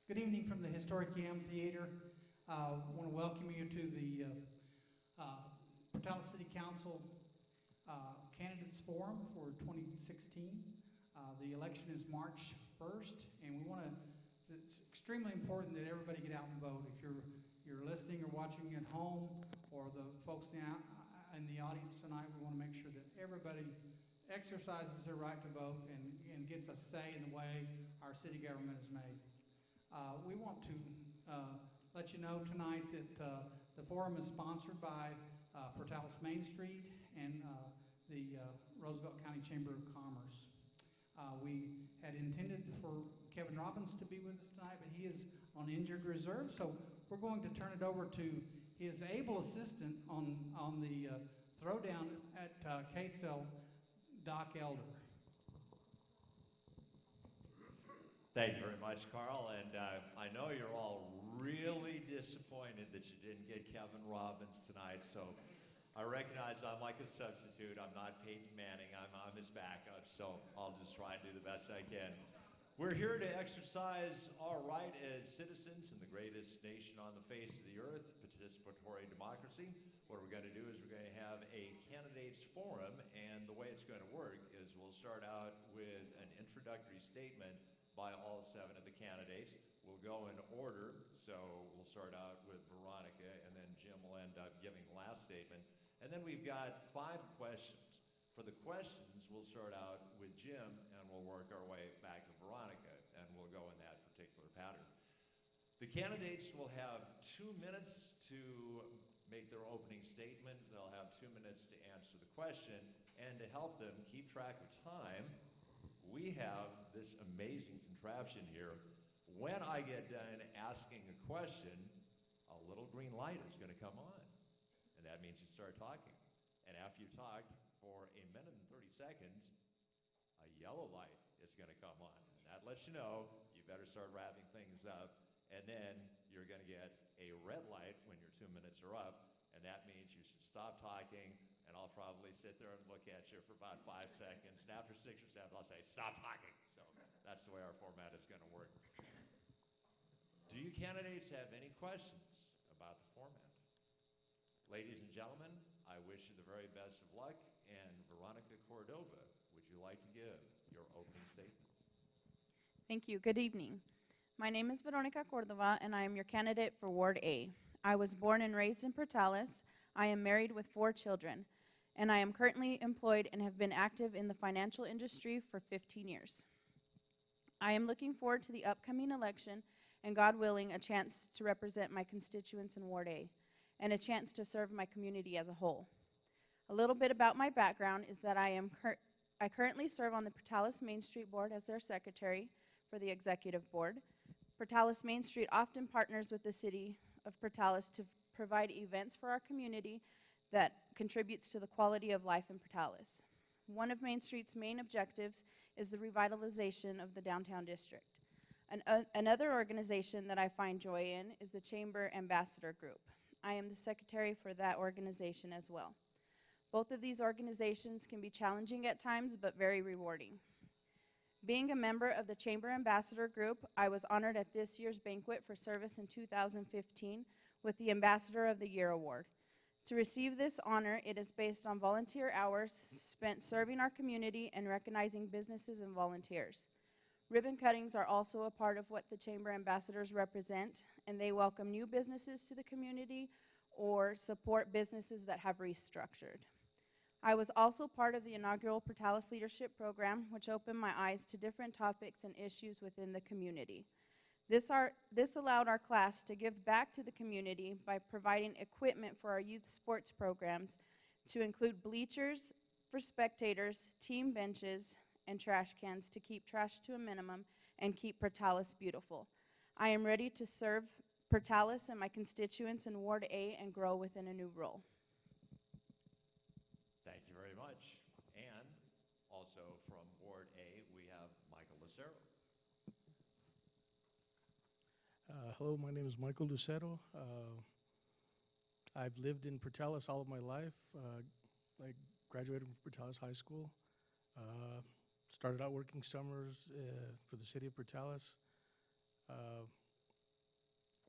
Good evening from the Historic Amphitheater. I want to welcome you to the Portales City Council Candidates Forum for 2016. The election is March 1st, and it's extremely important that everybody get out and vote. If you're listening or watching at home, or the folks now in the audience tonight, we want to make sure that everybody exercises their right to vote and gets a say in the way our city government is made. We want to let you know tonight that the forum is sponsored by Portales Main Street and the Roosevelt County Chamber of Commerce. We had intended for Kevin Robbins to be with us tonight, but he is on injured reserve, so we're going to turn it over to his able assistant on the throwdown at K-Cell, Doc Elder. Thank you very much, Carl, and I know you're all really disappointed that you didn't get Kevin Robbins tonight, so I recognize I'm like a substitute. I'm not Peyton Manning. I'm his backup, so I'll just try and do the best I can. We're here to exercise our right as citizens in the greatest nation on the face of the earth, participatory democracy. What we're going to do is we're going to have a candidates forum, and the way it's going to work is we'll start out with an introductory statement by all 7 of the candidates. We'll go in order, so we'll start out with Veronica, and then Jim will end up giving the last statement. And then we've got 5 questions. For the questions, we'll start out with Jim, and we'll work our way back to Veronica, and we'll go in that particular pattern. The candidates will have 2 minutes to make their opening statement. They'll have 2 minutes to answer the question, and to help them keep track of time, we have this amazing contraption here. When I get done asking a question, a little green light is going to come on, and that means you start talking. And after you talk for 1 minute and 30 seconds, a yellow light is going to come on, and that lets you know you better start wrapping things up. And then you're going to get a red light when your 2 minutes are up, and that means you should stop talking, and I'll probably sit there and look at you for about 5 seconds, and after 6 or 7, I'll say, stop talking. So that's the way our format is going to work. Do you candidates have any questions about the format? Ladies and gentlemen, I wish you the very best of luck, and Veronica Cordova, would you like to give your opening statement? Thank you. Good evening. My name is Veronica Cordova, and I am your candidate for Ward A. I was born and raised in Portales. I am married with 4 children, and I am currently employed and have been active in the financial industry for 15 years. I am looking forward to the upcoming election and, God willing, a chance to represent my constituents in Ward A and a chance to serve my community as a whole. A little bit about my background is that I currently serve on the Portales Main Street Board as their secretary for the executive board. Portales Main Street often partners with the city of Portales to provide events for our community that contributes to the quality of life in Portales. One of Main Street's main objectives is the revitalization of the downtown district. Another organization that I find joy in is the Chamber Ambassador Group. I am the secretary for that organization as well. Both of these organizations can be challenging at times, but very rewarding. Being a member of the Chamber Ambassador Group, I was honored at this year's banquet for service in 2015 with the Ambassador of the Year Award. To receive this honor, it is based on volunteer hours spent serving our community and recognizing businesses and volunteers. Ribbon cuttings are also a part of what the Chamber Ambassadors represent, and they welcome new businesses to the community or support businesses that have restructured. I was also part of the inaugural Portales Leadership Program, which opened my eyes to different topics and issues within the community. This allowed our class to give back to the community by providing equipment for our youth sports programs to include bleachers for spectators, team benches, and trash cans to keep trash to a minimum and keep Portales beautiful. I am ready to serve Portales and my constituents in Ward A and grow within a new role. Thank you very much. And also from Ward A, we have Michael Lucero. Hello, my name is Michael Lucero. I've lived in Portales all of my life. I graduated from Portales High School. Started out working summers for the city of Portales.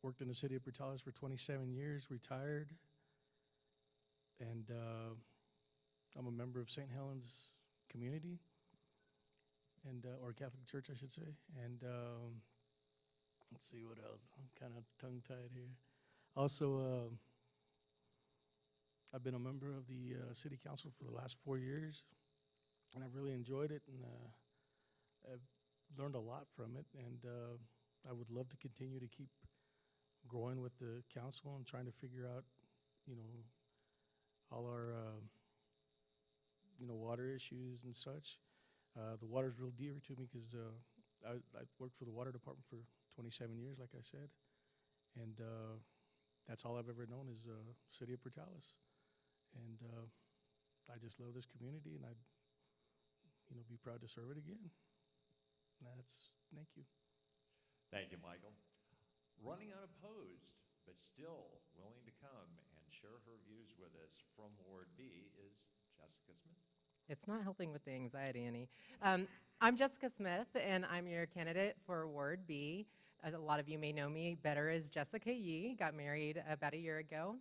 worked in the city of Portales for 27 years, retired, and I'm a member of St. Helens community, and or Catholic Church, I should say. And let's see what else. I'm kind of tongue-tied here. Also, I've been a member of the city council for the last 4 years, and I've really enjoyed it, and I've learned a lot from it, and I would love to continue to keep growing with the council and trying to figure out, all our, water issues and such. The water's real dear to me because I worked for the water department for 27 years, like I said, and that's all I've ever known is city of Portales. And I just love this community, and I'd, be proud to serve it again. Thank you. Thank you, Michael. Running unopposed, but still willing to come and share her views with us from Ward B is Jessica Smith. It's not helping with the anxiety any. I'm Jessica Smith, and I'm your candidate for Ward B. A lot of you may know me better as Jessica Yee. Got married about a year ago.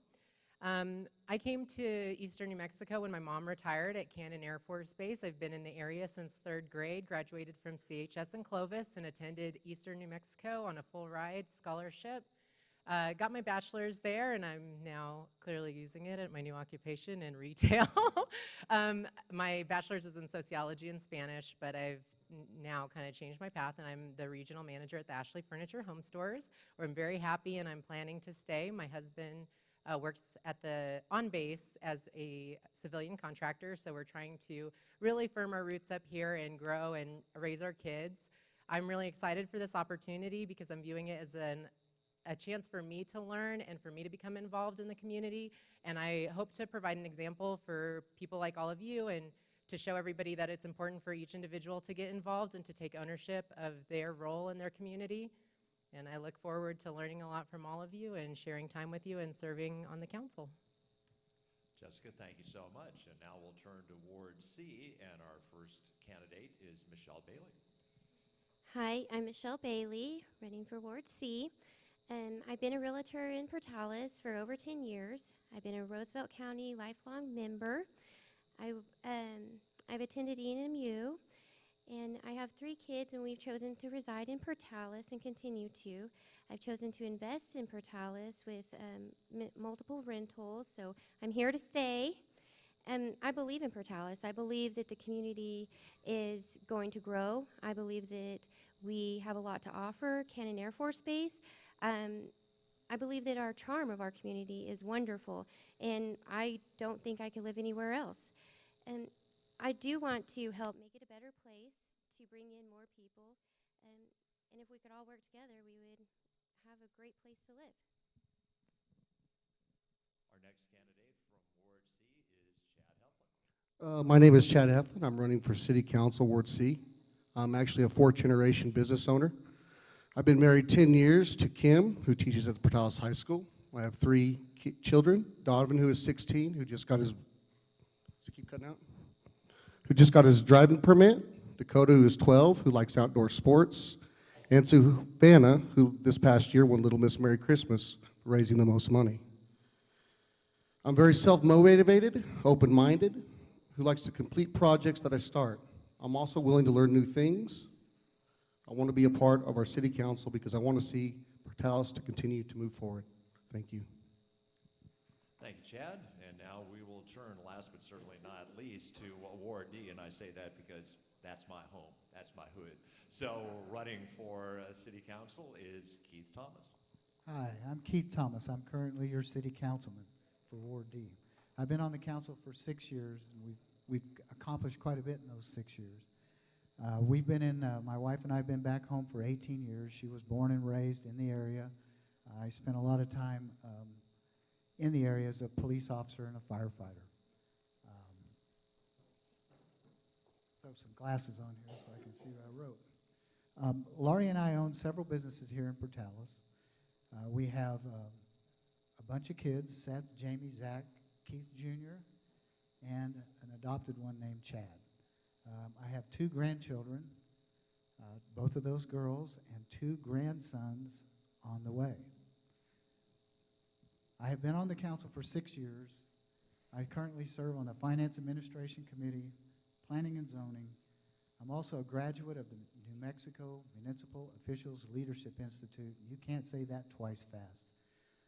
I came to Eastern New Mexico when my mom retired at Cannon Air Force Base. I've been in the area since 3rd grade, graduated from CHS in Clovis, and attended Eastern New Mexico on a full ride scholarship. Got my bachelor's there, and I'm now clearly using it at my new occupation in retail. My bachelor's is in sociology and Spanish, but I've now kind of changed my path, and I'm the regional manager at the Ashley Furniture Home Stores, where I'm very happy and I'm planning to stay. My husband works at on base as a civilian contractor, so we're trying to really firm our roots up here and grow and raise our kids. I'm really excited for this opportunity because I'm viewing it as a chance for me to learn and for me to become involved in the community, and I hope to provide an example for people like all of you and to show everybody that it's important for each individual to get involved and to take ownership of their role in their community. And I look forward to learning a lot from all of you and sharing time with you and serving on the council. Jessica, thank you so much. And now we'll turn to Ward C, and our first candidate is Michelle Bailey. Hi, I'm Michelle Bailey, running for Ward C. I've been a realtor in Portales for over 10 years. I've been a Roosevelt County lifelong member. I've attended ENMU, and I have 3 kids, and we've chosen to reside in Portales and continue to. I've chosen to invest in Portales with multiple rentals, so I'm here to stay. I believe in Portales. I believe that the community is going to grow. I believe that we have a lot to offer. Cannon Air Force Base. I believe that our charm of our community is wonderful, and I don't think I could live anywhere else. And I do want to help make it a better place, to bring in more people, and if we could all work together, we would have a great place to live. Our next candidate from Ward C is Chad Heflin. My name is Chad Heflin. I'm running for City Council, Ward C. I'm actually a 4th-generation business owner. I've been married 10 years to Kim, who teaches at the Portales High School. I have 3 children. Donovan, who is 16, who just got his, does it keep cutting out? Who just got his driving permit. Dakota, who is 12, who likes outdoor sports. And Savannah, who this past year won Little Miss Merry Christmas for raising the most money. I'm very self-motivated, open-minded, who likes to complete projects that I start. I'm also willing to learn new things. I want to be a part of our city council because I want to see Portales to continue to move forward. Thank you. Thank you, Chad. And now we will turn, last but certainly not least, to Ward D, and I say that because that's my home, that's my hood. So running for city council is Keith Thomas. Hi, I'm Keith Thomas. I'm currently your city councilman for Ward D. I've been on the council for 6 years, and we've accomplished quite a bit in those 6 years. We've been in, my wife and I have been back home for 18 years. She was born and raised in the area. I spent a lot of time in the area as a police officer and a firefighter. Throw some glasses on here so I can see what I wrote. Laurie and I own several businesses here in Portales. We have a bunch of kids, Seth, Jamie, Zach, Keith Jr., and an adopted one named Chad. I have 2 grandchildren, both of those girls, and 2 grandsons on the way. I have been on the council for 6 years. I currently serve on the Finance Administration Committee, Planning and Zoning. I'm also a graduate of the New Mexico Municipal Officials Leadership Institute. You can't say that twice fast.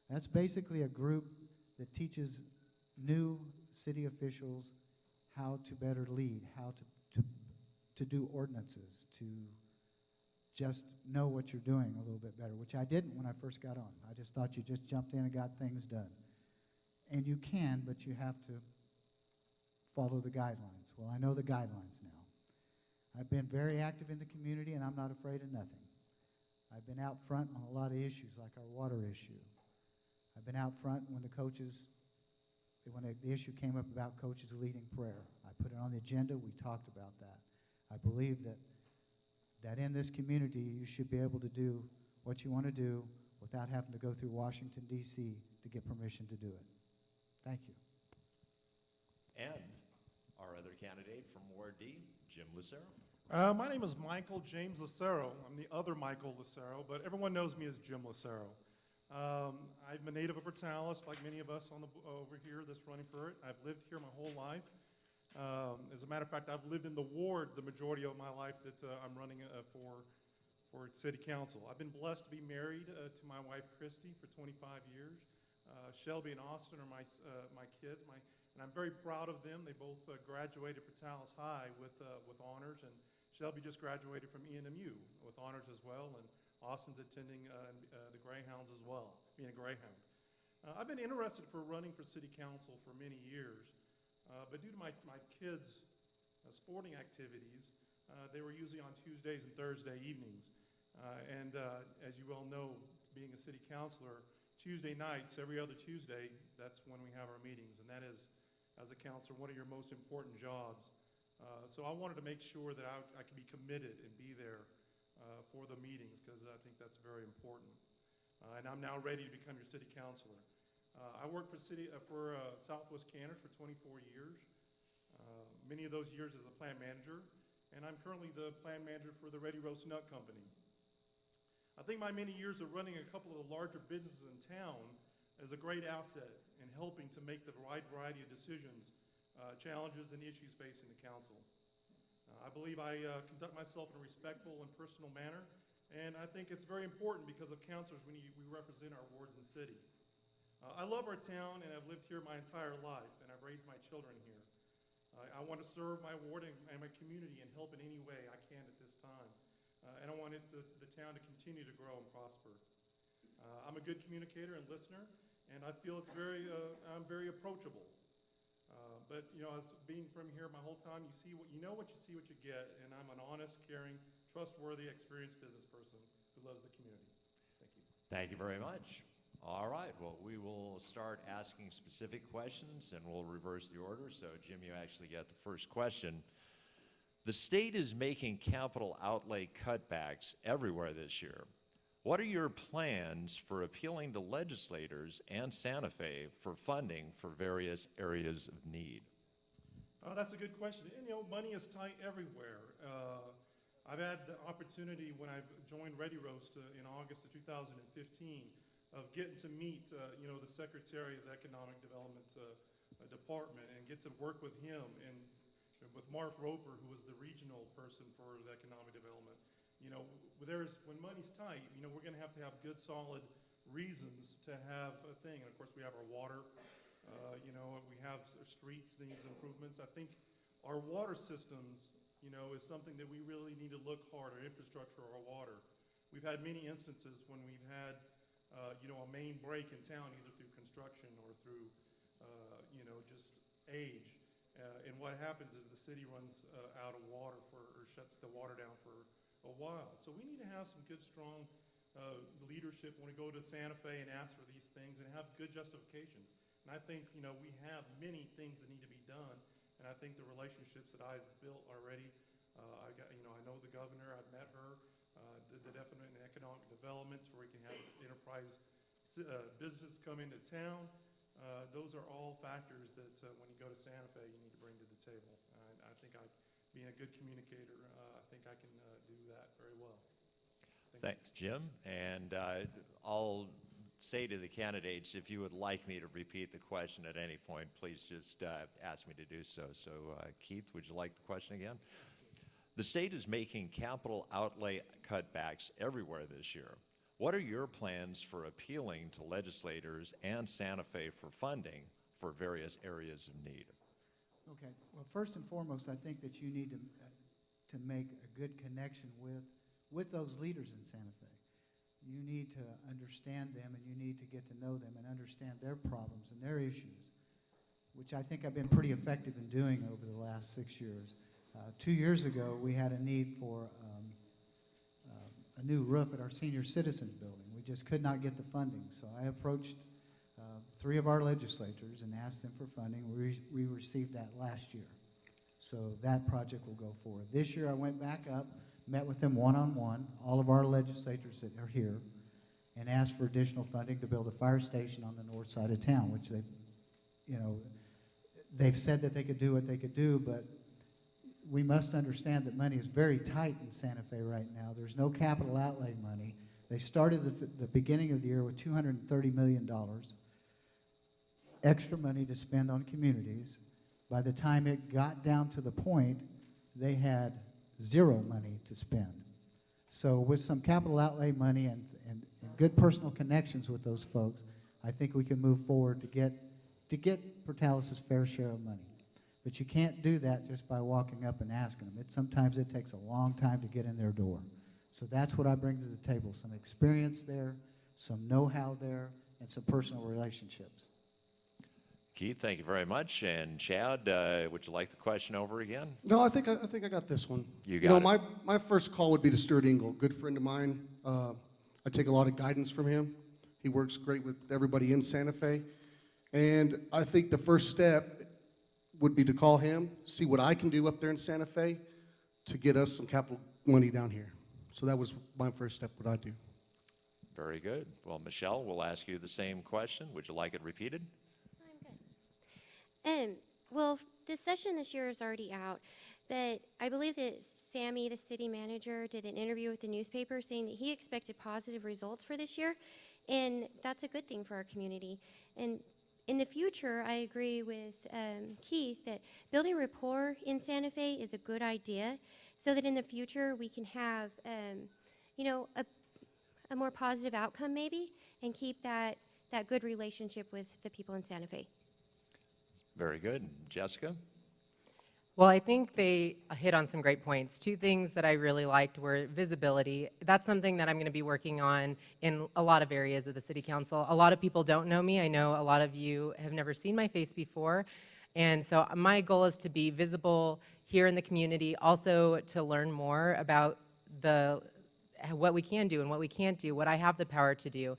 That's basically a group that teaches new city officials how to better lead, how to do ordinances, to just know what you're doing a little bit better, which I didn't when I first got on. I just thought you just jumped in and got things done. And you can, but you have to follow the guidelines. Well, I know the guidelines now. I've been very active in the community, and I'm not afraid of nothing. I've been out front on a lot of issues, like our water issue. I've been out front when the issue came up about coaches leading prayer. I put it on the agenda. We talked about that. I believe that in this community, you should be able to do what you want to do without having to go through Washington, D.C. to get permission to do it. Thank you. And our other candidate from Ward D, Jim Lucero. My name is Michael James Lucero. I'm the other Michael Lucero, but everyone knows me as Jim Lucero. I'm a native of Portales, like many of us over here that's running for it. I've lived here my whole life. As a matter of fact, I've lived in the ward the majority of my life that I'm running for city council. I've been blessed to be married to my wife, Christy, for 25 years. Shelby and Austin are my kids, and I'm very proud of them. They both graduated Portales High with honors, and Shelby just graduated from ENMU with honors as well, and Austin's attending the Greyhounds as well, being a Greyhound. I've been interested for running for city council for many years, but due to my kids' sporting activities, they were usually on Tuesdays and Thursday evenings. And as you well know, being a city councilor, Tuesday nights, every other Tuesday, that's when we have our meetings, and that is, as a councilor, one of your most important jobs. So I wanted to make sure that I could be committed and be there for the meetings, because I think that's very important. And I'm now ready to become your city councilor. I worked for Southwest Canners for 24 years, many of those years as a plant manager, and I'm currently the plant manager for the Ready Roast Nut Company. I think my many years of running a couple of the larger businesses in town is a great asset in helping to make the wide variety of decisions, challenges, and issues facing the council. I believe I conduct myself in a respectful and personal manner, and I think it's very important because of councilors we represent our wards and city. I love our town, and I've lived here my entire life, and I've raised my children here. I want to serve my ward and my community and help in any way I can at this time. And I want the town to continue to grow and prosper. I'm a good communicator and listener, and I feel I'm very approachable. But you know, as being from here my whole time, you know what you see, what you get, and I'm an honest, caring, trustworthy, experienced business person who loves the community. Thank you. Thank you very much. All right, well, we will start asking specific questions, and we'll reverse the order. So, Jim, you actually get the first question. The state is making capital outlay cutbacks everywhere this year. What are your plans for appealing to legislators and Santa Fe for funding for various areas of need? That's a good question. And, you know, money is tight everywhere. I've had the opportunity when I've joined Ready Roast in August of 2015 of getting to meet, you know, the Secretary of the Economic Development Department and get to work with him and with Mark Roper, who was the regional person for the economic development. You know, when money's tight, you know, we're going to have good, solid reasons to have a thing. And of course, we have our water. You know, we have our streets needs improvements. I think our water systems, you know, is something that we really need to look hard at. Infrastructure, our water. We've had many instances when we've had, you know, a main break in town, either through construction or through, you know, just age. And what happens is the city runs out of water or shuts the water down for a while. So we need to have some good, strong leadership when we go to Santa Fe and ask for these things and have good justifications. And I think, you know, we have many things that need to be done. And I think the relationships that I've built already, I know the governor, I've met her, the definite economic development where we can have enterprise businesses come into town. Those are all factors that when you go to Santa Fe, you need to bring to the table. I think being a good communicator, I think I can do that very well. Thanks, Jim. And I'll say to the candidates, if you would like me to repeat the question at any point, please just ask me to do so. So Keith, would you like the question again? The state is making capital outlay cutbacks everywhere this year. What are your plans for appealing to legislators and Santa Fe for funding for various areas of need? Okay. Well, first and foremost, I think that you need to make a good connection with those leaders in Santa Fe. You need to understand them, and you need to get to know them and understand their problems and their issues, which I think I've been pretty effective in doing over the last 6 years. 2 years ago, we had a need for a new roof at our senior citizens building. We just could not get the funding, so I approached 3 of our legislators and asked them for funding. We received that last year, so that project will go forward. This year, I went back up, met with them one-on-one, all of our legislators that are here, and asked for additional funding to build a fire station on the north side of town, which they've said that they could do what they could do, but we must understand that money is very tight in Santa Fe right now. There's no capital outlay money. They started the beginning of the year with $230 million, extra money to spend on communities. By the time it got down to the point, they had zero money to spend. So with some capital outlay money and good personal connections with those folks, I think we can move forward to get Portales' fair share of money. But you can't do that just by walking up and asking them. Sometimes it takes a long time to get in their door. So that's what I bring to the table, some experience there, some know-how there, and some personal relationships. Keith, thank you very much. And Chad, would you like the question over again? No, I think I got this one. You got it. My first call would be to Stuart Engel, good friend of mine. I take a lot of guidance from him. He works great with everybody in Santa Fe. And I think the first step would be to call him, see what I can do up there in Santa Fe to get us some capital money down here. So that was my first step, what I do. Very good. Well, Michelle, we'll ask you the same question. Would you like it repeated? I'm good. Well, the session this year is already out, but I believe that Sammy, the city manager, did an interview with the newspaper saying that he expected positive results for this year, and that's a good thing for our community. And in the future, I agree with Keith that building rapport in Santa Fe is a good idea, so that in the future we can have, a more positive outcome maybe, and keep that good relationship with the people in Santa Fe. Very good. Jessica? Well, I think they hit on some great points. 2 things that I really liked were visibility. That's something that I'm going to be working on in a lot of areas of the city council. A lot of people don't know me. I know a lot of you have never seen my face before. And so my goal is to be visible here in the community, also to learn more about what we can do and what we can't do, what I have the power to do,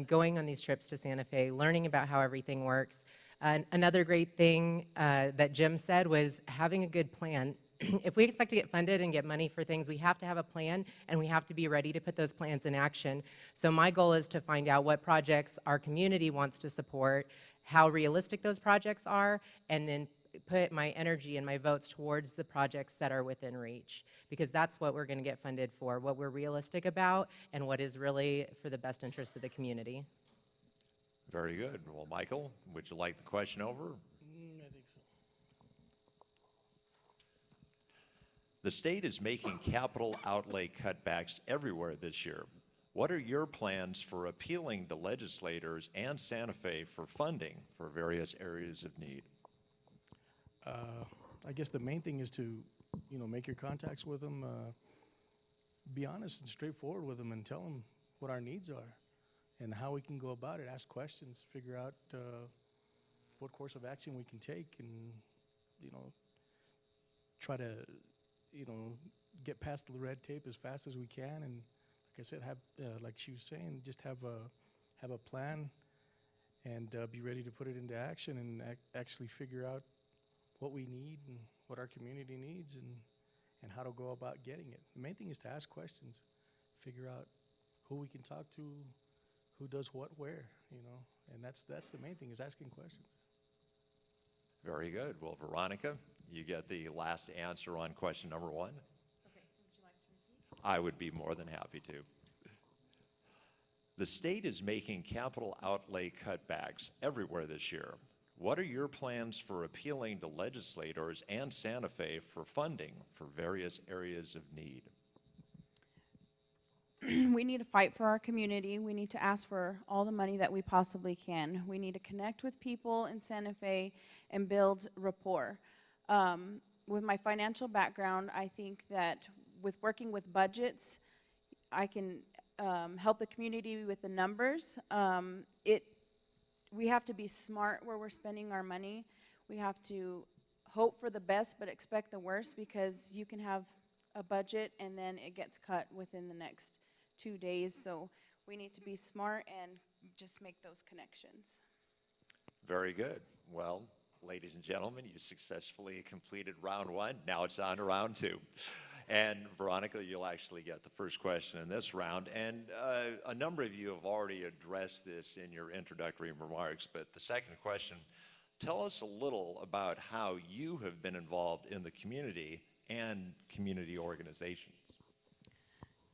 going on these trips to Santa Fe, learning about how everything works. Another great thing that Jim said was having a good plan. If we expect to get funded and get money for things, we have to have a plan, and we have to be ready to put those plans in action. So my goal is to find out what projects our community wants to support, how realistic those projects are, and then put my energy and my votes towards the projects that are within reach, because that's what we're going to get funded for, what we're realistic about, and what is really for the best interest of the community. Very good. Well, Michael, would you like the question over? I think so. The state is making capital outlay cutbacks everywhere this year. What are your plans for appealing to legislators and Santa Fe for funding for various areas of need? I guess the main thing is to, make your contacts with them, be honest and straightforward with them, and tell them what our needs are and how we can go about it. Ask questions, figure out what course of action we can take, and try to get past the red tape as fast as we can. And like I said, have like she was saying, just have a plan and be ready to put it into action and actually figure out what we need and what our community needs and how to go about getting it. The main thing is to ask questions, figure out who we can talk to, who does what where, and that's the main thing, is asking questions. Very good. Well, Veronica, you get the last answer on question number 1. Okay, would you like to repeat? I would be more than happy to. The state is making capital outlay cutbacks everywhere this year. What are your plans for appealing to legislators and Santa Fe for funding for various areas of need? We need to fight for our community. We need to ask for all the money that we possibly can. We need to connect with people in Santa Fe and build rapport. With my financial background, I think that with working with budgets, I can help the community with the numbers. We have to be smart where we're spending our money. We have to hope for the best but expect the worst, because you can have a budget and then it gets cut within the next 2 days. So we need to be smart and just make those connections. Very good. Well, ladies and gentlemen, you successfully completed round one. Now it's on to round two. And Veronica, you'll actually get the first question in this round. And a number of you have already addressed this in your introductory remarks, but the second question, tell us a little about how you have been involved in the community and community organizations.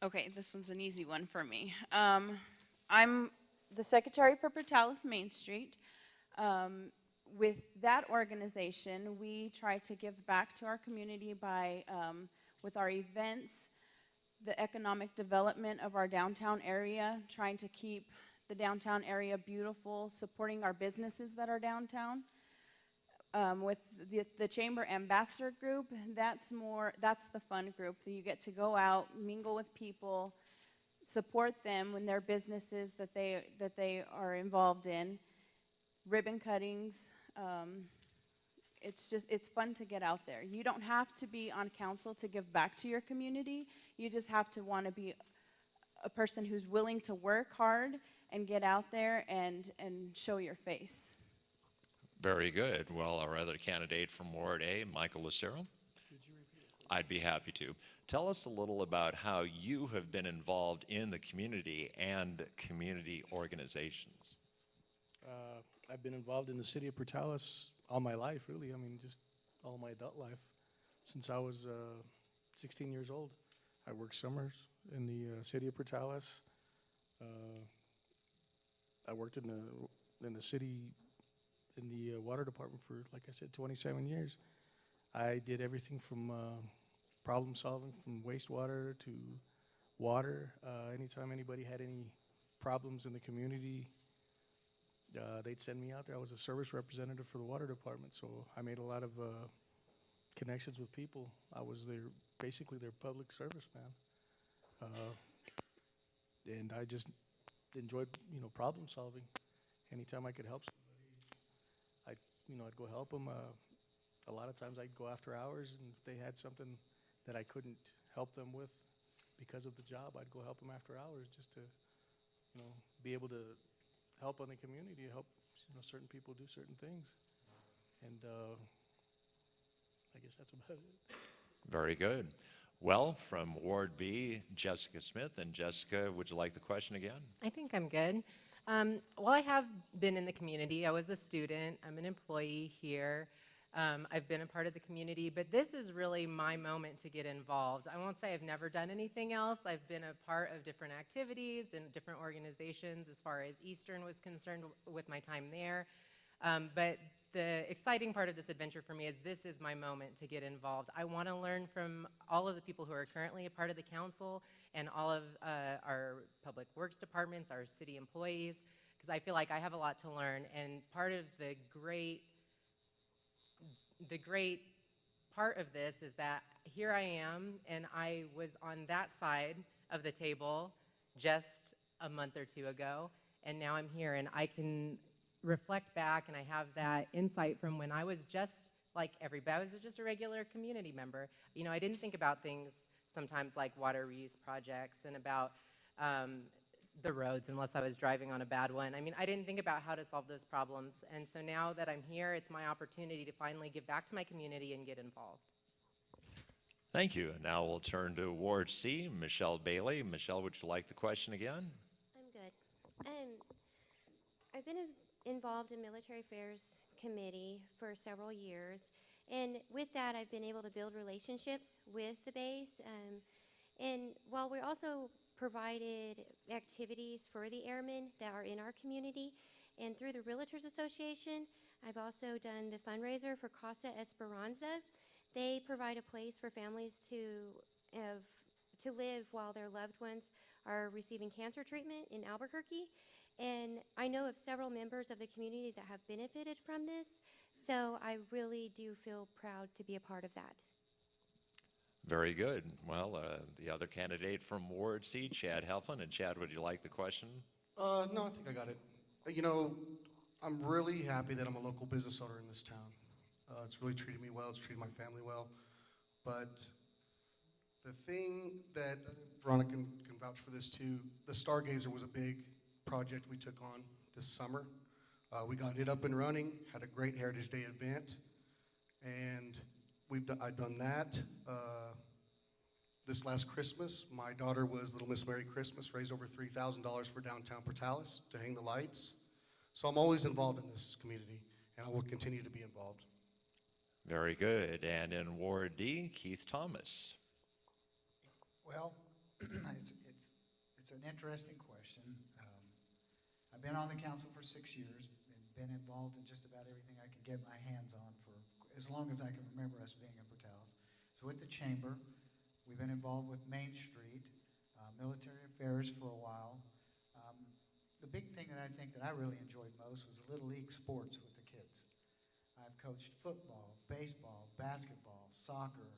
Okay, this one's an easy one for me. I'm the secretary for Portales Main Street. With that organization, we try to give back to our community by, with our events, the economic development of our downtown area, trying to keep the downtown area beautiful, supporting our businesses that are downtown. With the Chamber Ambassador Group, that's the fun group. You get to go out, mingle with people, support them in their businesses that they are involved in, ribbon cuttings. It's fun to get out there. You don't have to be on council to give back to your community. You just have to want to be a person who's willing to work hard and get out there and show your face. Very good. Well, our other candidate from Ward A, Michael Lucero. I'd be happy to. Tell us a little about how you have been involved in the community and community organizations. I've been involved in the city of Portales all my life, really. I mean, just all my adult life. Since I was 16 years old, I worked summers in the city of Portales. I worked in the city, in the water department for, like I said, 27 years. I did everything from problem solving, from wastewater to water. Anytime anybody had any problems in the community, they'd send me out there. I was a service representative for the water department, so I made a lot of connections with people. I was basically their public service man. And I just enjoyed, problem solving. Anytime I could help somebody, I'd go help them. A lot of times I'd go after hours, and if they had something that I couldn't help them with because of the job, I'd go help them after hours just to, be able to help on the community, help, certain people do certain things. And I guess that's about it. Very good. Well, from Ward B, Jessica Smith. And Jessica, would you like the question again? I think I'm good. Well, I have been in the community. I was a student. I'm an employee here. I've been a part of the community, but this is really my moment to get involved. I won't say I've never done anything else. I've been a part of different activities and different organizations as far as Eastern was concerned with my time there. But the exciting part of this adventure for me is this is my moment to get involved. I want to learn from all of the people who are currently a part of the council and all of our public works departments, our city employees, because I feel like I have a lot to learn. And part of the great part of this is that here I am, and I was on that side of the table just a month or two ago, and now I'm here, and I can reflect back, and I have that insight from when I was just like everybody. I was just a regular community member. I didn't think about things sometimes like water reuse projects and about the roads unless I was driving on a bad one. I mean, I didn't think about how to solve those problems. And so now that I'm here, it's my opportunity to finally give back to my community and get involved. Thank you. Now we'll turn to Ward C, Michelle Bailey. Michelle, would you like the question again? I'm good. I've been involved in Military Affairs Committee for several years, and with that, I've been able to build relationships with the base. And while we're also provided activities for the airmen that are in our community. And through the Realtors Association, I've also done the fundraiser for Casa Esperanza. They provide a place for families to live while their loved ones are receiving cancer treatment in Albuquerque. And I know of several members of the community that have benefited from this, so I really do feel proud to be a part of that. Very good. Well, the other candidate from Ward C, Chad Helflin. And Chad, would you like the question? No, I think I got it. You know, I'm really happy that I'm a local business owner in this town. It's really treated me well. It's treated my family well. But the thing that Veronica can vouch for this too, the Stargazer was a big project we took on this summer. We got it up and running, had a great Heritage Day event, and I've done that. This last Christmas, my daughter was Little Miss Merry Christmas, raised over $3,000 for downtown Portales to hang the lights. So I'm always involved in this community, and I will continue to be involved. Very good. And in Ward D, Keith Thomas. Well, it's an interesting question. I've been on the council for 6 years and been involved in just about everything I can get my hands on for as long as I can remember us being in Portales. So with the chamber, we've been involved with Main Street, military affairs for a while. The big thing that I think that I really enjoyed most was Little League sports with the kids. I've coached football, baseball, basketball, soccer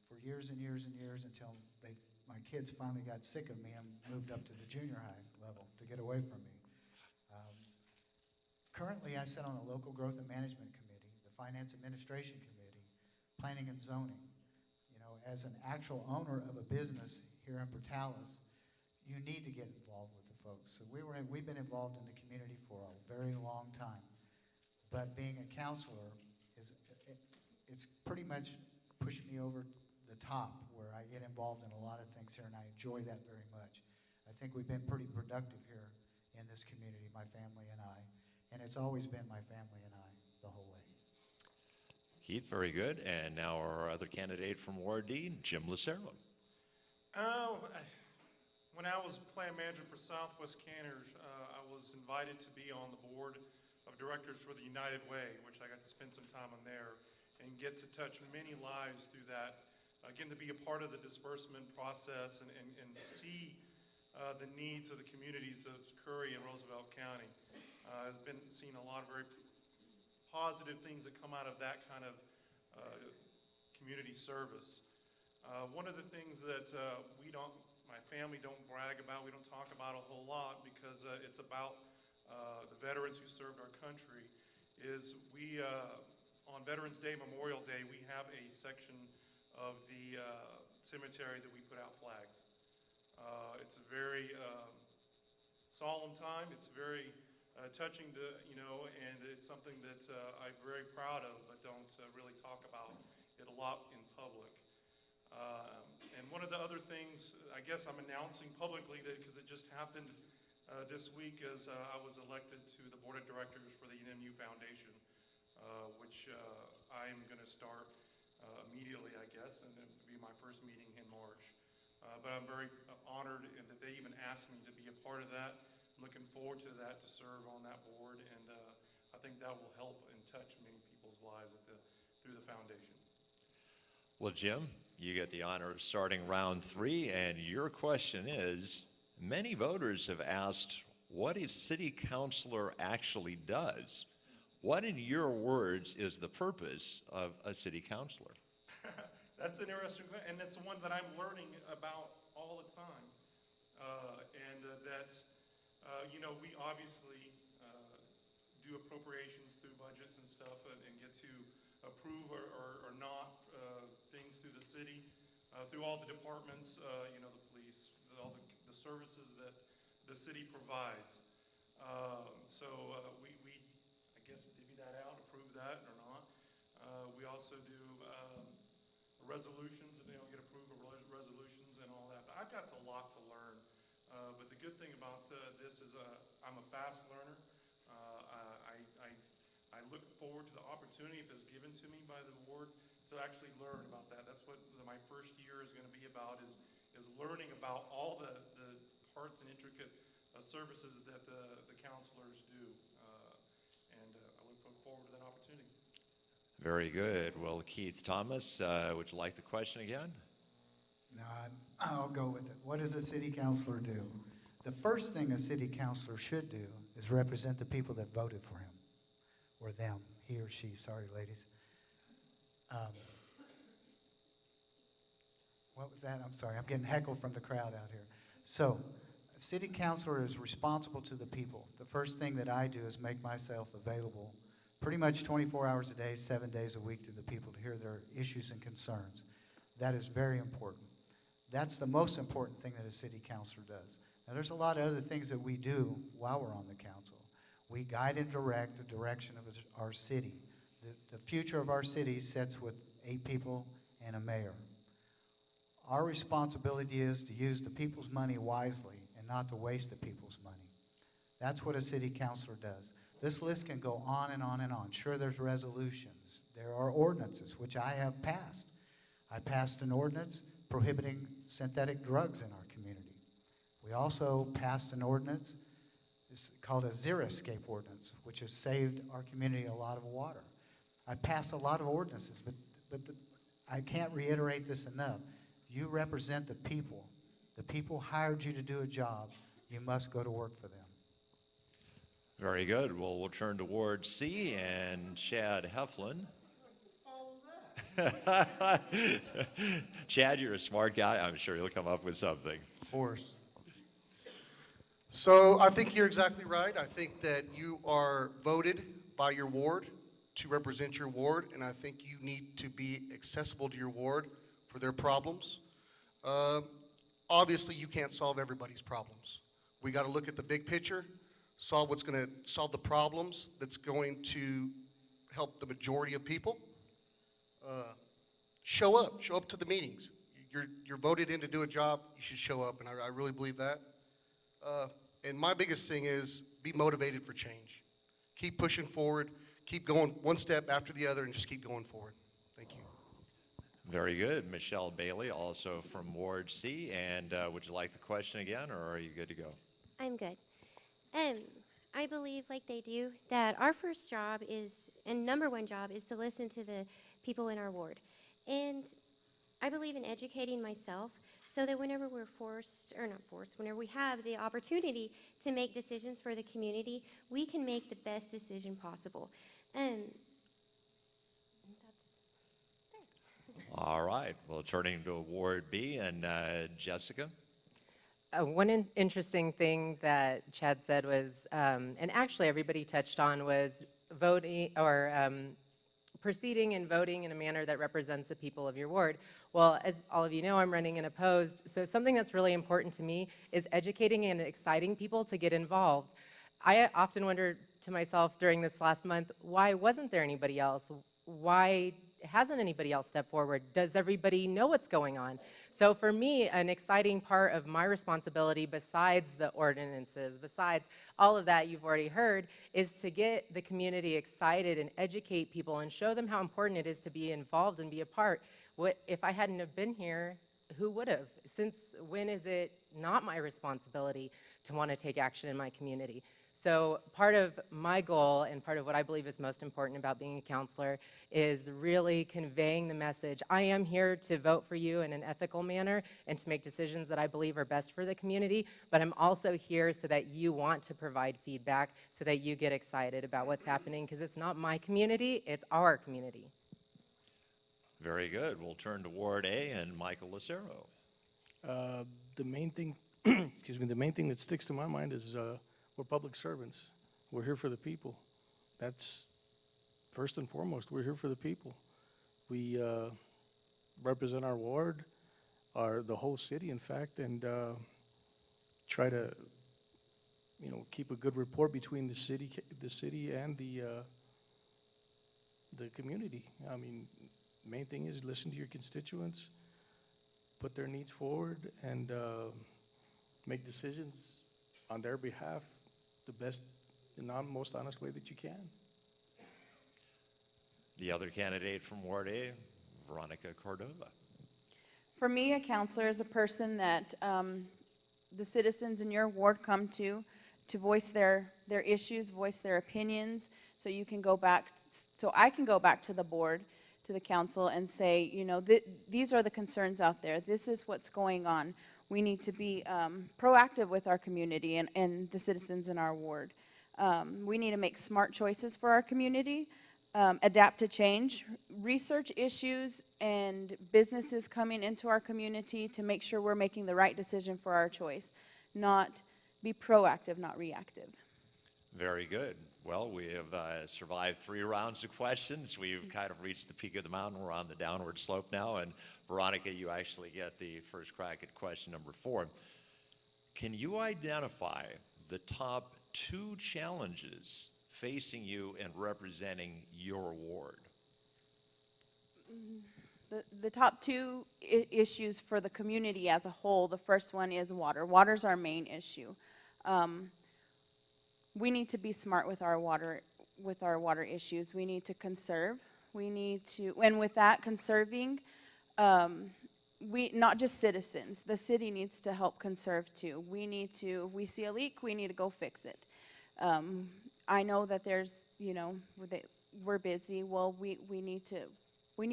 for years and years and years until my kids finally got sick of me and moved up to the junior high level to get away from me. Currently, I sit on the Local Growth and Management Committee, the Finance Administration Committee, Planning and Zoning. You know, as an actual owner of a business here in Portales, you need to get involved with the folks. So we've been involved in the community for a very long time. But being a counselor, it's pretty much pushed me over the top where I get involved in a lot of things here, and I enjoy that very much. I think we've been pretty productive here in this community, my family and I, and it's always been my family and I the whole way. Keith, very good. And now our other candidate from Ward D, Jim Lucero. When I was plan manager for Southwest Canners, I was invited to be on the board of directors for the United Way, which I got to spend some time on there and get to touch many lives through that. Again, to be a part of the disbursement process and see the needs of the communities of Curry and Roosevelt County. Has been seen a lot of very positive things that come out of that kind of community service. One of the things that my family don't brag about, we don't talk about a whole lot because it's about the veterans who served our country, is we, on Veterans Day, Memorial Day, we have a section of the cemetery that we put out flags. It's a very solemn time. It's very touching to, and it's something that I'm very proud of, but don't really talk about it a lot in public. And one of the other things, I guess I'm announcing publicly that because it just happened this week, is I was elected to the board of directors for the NMU Foundation, which I am going to start immediately, I guess, and then be my first meeting in March. But I'm very honored and that they even asked me to be a part of that. I'm looking forward to that, to serve on that board, and I think that will help and touch many people's lives through the foundation. Well, Jim, you get the honor of starting round 3, and your question is, many voters have asked what a city councilor actually does. What, in your words, is the purpose of a city councilor? That's an interesting question, and it's one that I'm learning about all the time. We obviously do appropriations through budgets and stuff and get to approve or not things through the city, through all the departments, the police, all the services that the city provides. We I guess, divvy that out, approve that or not. We also do resolutions, and get approval of resolutions and all that. But I've got a lot to learn. But the good thing about this is I'm a fast learner. I look forward to the opportunity, if it's given to me by the board, to actually learn about that. That's what my first year is going to be about, is is learning about all the parts and intricate services that the counselors do. I look forward to that opportunity. Very good. Well, Keith Thomas, would you like the question again? No, I'll go with it. What does a city councilor do? The first thing a city councilor should do is represent the people that voted for him, or them, he or she. Sorry, ladies. What was that? I'm sorry. I'm getting heckled from the crowd out here. So, a city councilor is responsible to the people. The first thing that I do is make myself available pretty much 24 hours a day, 7 days a week to the people to hear their issues and concerns. That is very important. That's the most important thing that a city councilor does. Now, there's a lot of other things that we do while we're on the council. We guide and direct the direction of our city. The future of our city sits with 8 people and a mayor. Our responsibility is to use the people's money wisely and not to waste the people's money. That's what a city councilor does. This list can go on and on and on. Sure, there's resolutions. There are ordinances, which I have passed. I passed an ordinance prohibiting synthetic drugs in our community. We also passed an ordinance, it's called a Zero-Escape Ordinance, which has saved our community a lot of water. I passed a lot of ordinances, but I can't reiterate this enough. You represent the people. The people hired you to do a job. You must go to work for them. Very good. Well, we'll turn to Ward C and Chad Heflin. Chad, you're a smart guy. I'm sure you'll come up with something. Of course. So I think you're exactly right. I think that you are voted by your ward to represent your ward, and I think you need to be accessible to your ward for their problems. Obviously, you can't solve everybody's problems. We got to look at the big picture, solve what's going to solve the problems that's going to help the majority of people. Show up to the meetings. You're voted in to do a job, you should show up, and I really believe that. And my biggest thing is be motivated for change. Keep pushing forward, keep going one step after the other, and just keep going forward. Thank you. Very good. Michelle Bailey, also from Ward C. And would you like the question again, or are you good to go? I'm good. I believe, like they do, that our first job is, and number one job, is to listen to the people in our ward. And I believe in educating myself so that whenever we're whenever we have the opportunity to make decisions for the community, we can make the best decision possible. All right. Well, turning to Ward B and Jessica. One interesting thing that Chad said was, and actually everybody touched on, was voting or proceeding and voting in a manner that represents the people of your ward. Well, as all of you know, I'm running unopposed, so something that's really important to me is educating and exciting people to get involved. I often wonder to myself during this last month, why wasn't there anybody else? Why hasn't anybody else stepped forward? Does everybody know what's going on? So for me, an exciting part of my responsibility, besides the ordinances, besides all of that you've already heard, is to get the community excited and educate people and show them how important it is to be involved and be a part. If I hadn't have been here, who would have? Since when is it not my responsibility to want to take action in my community? So part of my goal and part of what I believe is most important about being a counselor is really conveying the message. I am here to vote for you in an ethical manner and to make decisions that I believe are best for the community, but I'm also here so that you want to provide feedback so that you get excited about what's happening, because it's not my community, it's our community. Very good. We'll turn to Ward A and Michael Lucero. The main thing, excuse me, the main thing that sticks to my mind is we're public servants. We're here for the people. That's first and foremost. We're here for the people. We represent our ward, the whole city, in fact, and try to, keep a good rapport between the city and the community. I mean, main thing is listen to your constituents, put their needs forward, and make decisions on their behalf the best and most honest way that you can. The other candidate from Ward A, Veronica Cordova. For me, a counselor is a person that the citizens in your ward come to voice their issues, voice their opinions, so you can go back, so I can go back to the board, to the council, and say, you know, these are the concerns out there. This is what's going on. We need to be proactive with our community and the citizens in our ward. We need to make smart choices for our community, adapt to change, research issues and businesses coming into our community to make sure we're making the right decision for our choice, not be proactive, not reactive. Very good. Well, we have survived 3 rounds of questions. We've kind of reached the peak of the mountain. We're on the downward slope now. And Veronica, you actually get the first crack at question number 4. Can you identify the top 2 challenges facing you and representing your ward? The top 2 issues for the community as a whole, the first one is water. Water's our main issue. We need to be smart with our water issues. We need to conserve. We need to, and with that conserving, not just citizens, the city needs to help conserve too. We see a leak, we need to go fix it. I know that there's, you know, we're busy. Well, we need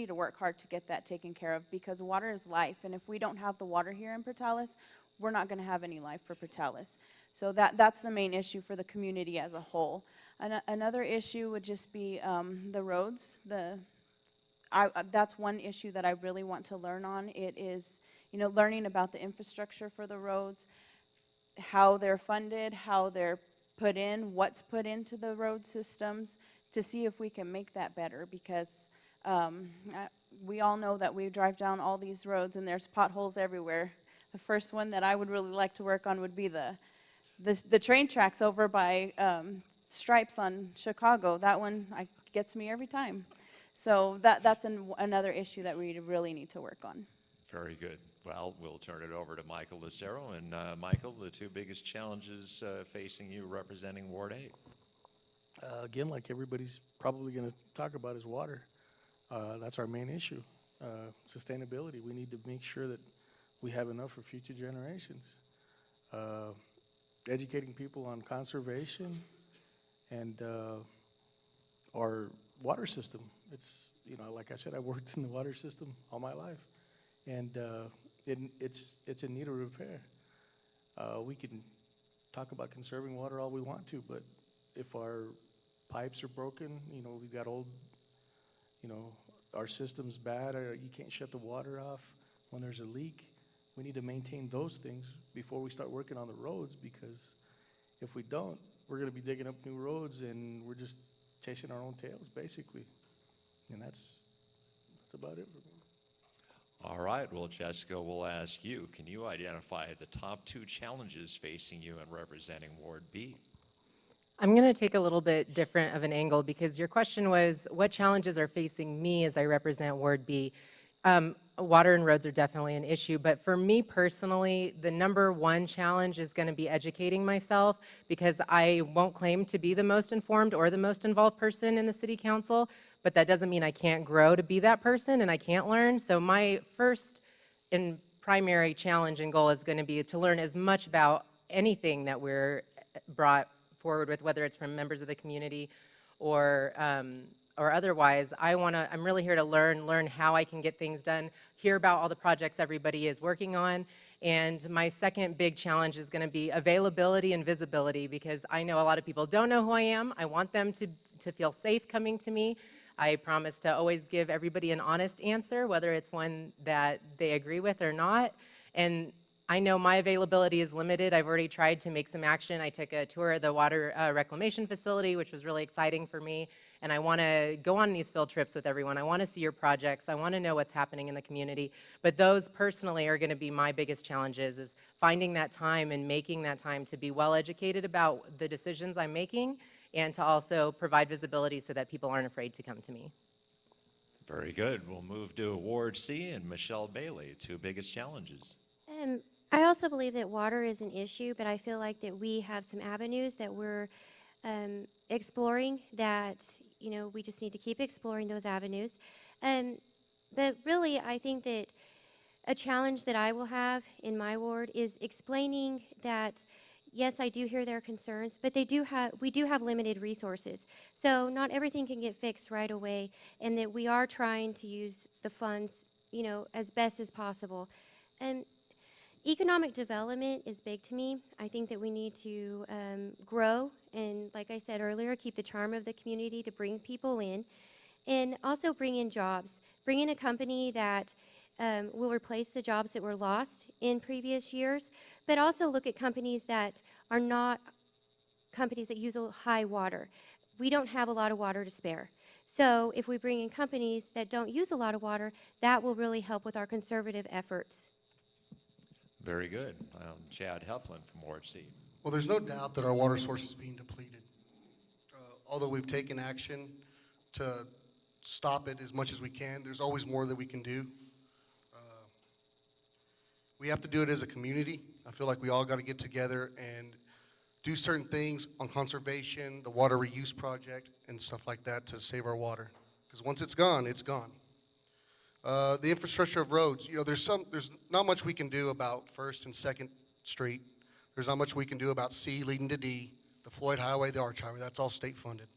to work hard to get that taken care of, because water is life, and if we don't have the water here in Portales, we're not going to have any life for Portales. So that's the main issue for the community as a whole. Another issue would just be the roads. That's one issue that I really want to learn on. It is, you know, learning about the infrastructure for the roads, how they're funded, how they're put in, what's put into the road systems, to see if we can make that better, because we all know that we drive down all these roads and there's potholes everywhere. The first one that I would really like to work on would be the train tracks over by Stripes on Chicago. That one gets me every time. So that's another issue that we really need to work on. Very good. Well, we'll turn it over to Michael Lucero. And Michael, the 2 biggest challenges facing you representing Ward 8. Again, like everybody's probably going to talk about, is water. That's our main issue. Sustainability. We need to make sure that we have enough for future generations. Educating people on conservation and our water system. It's, you know, like I said, I worked in the water system all my life, and it's in need of repair. We can talk about conserving water all we want to, but if our pipes are broken, you know, we've got old, you know, our system's bad, or you can't shut the water off when there's a leak. We need to maintain those things before we start working on the roads, because if we don't, we're going to be digging up new roads and we're just chasing our own tails, basically. And that's about it for me. All right. Well, Jessica, we'll ask you. Can you identify the top 2 challenges facing you and representing Ward B? I'm going to take a little bit different of an angle, because your question was, what challenges are facing me as I represent Ward B? Water and roads are definitely an issue, but for me personally, the number 1 challenge is going to be educating myself, because I won't claim to be the most informed or the most involved person in the city council, but that doesn't mean I can't grow to be that person and I can't learn. So my first and primary challenge and goal is going to be to learn as much about anything that we're brought forward with, whether it's from members of the community or otherwise. I'm really here to learn how I can get things done, hear about all the projects everybody is working on. And my second big challenge is going to be availability and visibility, because I know a lot of people don't know who I am. I want them to feel safe coming to me. I promise to always give everybody an honest answer, whether it's one that they agree with or not. And I know my availability is limited. I've already tried to make some action. I took a tour of the water reclamation facility, which was really exciting for me. And I want to go on these field trips with everyone. I want to see your projects. I want to know what's happening in the community. But those personally are going to be my biggest challenges, is finding that time and making that time to be well educated about the decisions I'm making, and to also provide visibility so that people aren't afraid to come to me. Very good. We'll move to Ward C and Michelle Bailey, 2 biggest challenges. I also believe that water is an issue, but I feel like that we have some avenues that we're exploring that, you know, we just need to keep exploring those avenues. But really, I think that a challenge that I will have in my ward is explaining that, yes, I do hear their concerns, but we do have limited resources. So not everything can get fixed right away, and that we are trying to use the funds, as best as possible. And economic development is big to me. I think that we need to grow and, like I said earlier, keep the charm of the community to bring people in, and also bring in jobs. Bring in a company that will replace the jobs that were lost in previous years, but also look at companies that are not companies that use a high water. We don't have a lot of water to spare. So if we bring in companies that don't use a lot of water, that will really help with our conservative efforts. Very good. Chad Heflin from Ward C. Well, there's no doubt that our water source is being depleted. Although we've taken action to stop it as much as we can, there's always more that we can do. We have to do it as a community. I feel like we all got to get together and do certain things on conservation, the water reuse project, and stuff like that to save our water. Because once it's gone, it's gone. The infrastructure of roads, there's not much we can do about 1st and 2nd Street. There's not much we can do about C leading to D, the Floyd Highway, the Arch Highway. That's all state funded.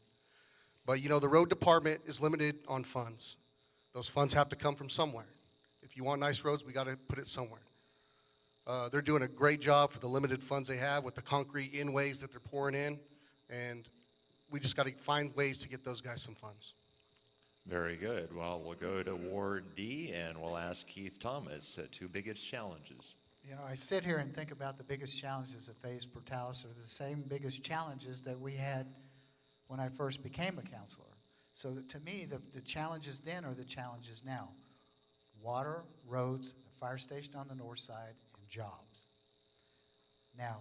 But the road department is limited on funds. Those funds have to come from somewhere. If you want nice roads, we got to put it somewhere. They're doing a great job for the limited funds they have with the concrete in-ways that they're pouring in, and we just got to find ways to get those guys some funds. Very good. Well, we'll go to Ward D, and we'll ask Keith Thomas, 2 biggest challenges. I sit here and think about the biggest challenges that face Portales are the same biggest challenges that we had when I first became a counselor. So that to me, the challenges then are the challenges now. Water, roads, a fire station on the north side, and jobs. Now,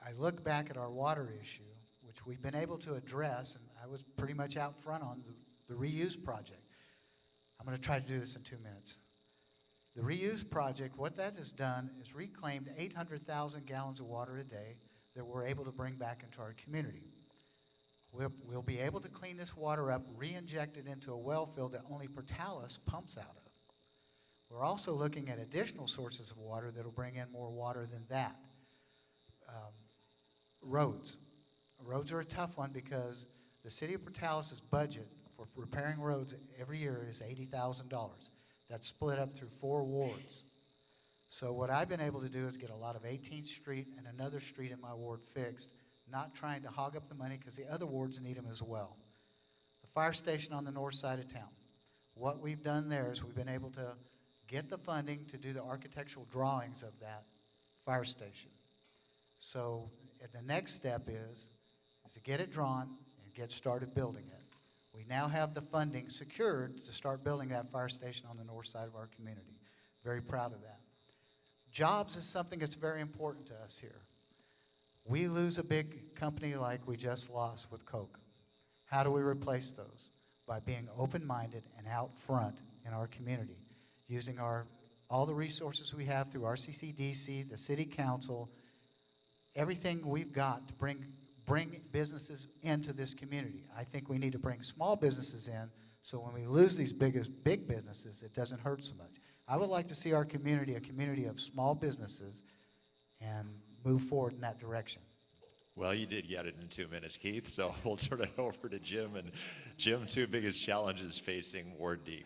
I look back at our water issue, which we've been able to address, and I was pretty much out front on the reuse project. I'm going to try to do this in 2 minutes. The reuse project, what that has done is reclaimed 800,000 gallons of water a day that we're able to bring back into our community. We'll be able to clean this water up, re-inject it into a well field that only Portales pumps out of. We're also looking at additional sources of water that will bring in more water than that. Roads. Roads are a tough one because the city of Portales' budget for repairing roads every year is $80,000. That's split up through 4 wards. So what I've been able to do is get a lot of 18th Street and another street in my ward fixed, not trying to hog up the money because the other wards need them as well. The fire station on the north side of town. What we've done there is we've been able to get the funding to do the architectural drawings of that fire station. So the next step is to get it drawn and get started building it. We now have the funding secured to start building that fire station on the north side of our community. Very proud of that. Jobs is something that's very important to us here. We lose a big company like we just lost with Coke. How do we replace those? By being open-minded and out front in our community, using all the resources we have through RCCDC, the city council, everything we've got to bring businesses into this community. I think we need to bring small businesses in so when we lose these big businesses, it doesn't hurt so much. I would like to see our community a community of small businesses and move forward in that direction. Well, you did get it in 2 minutes, Keith, so we'll turn it over to Jim. And Jim, 2 biggest challenges facing Ward D.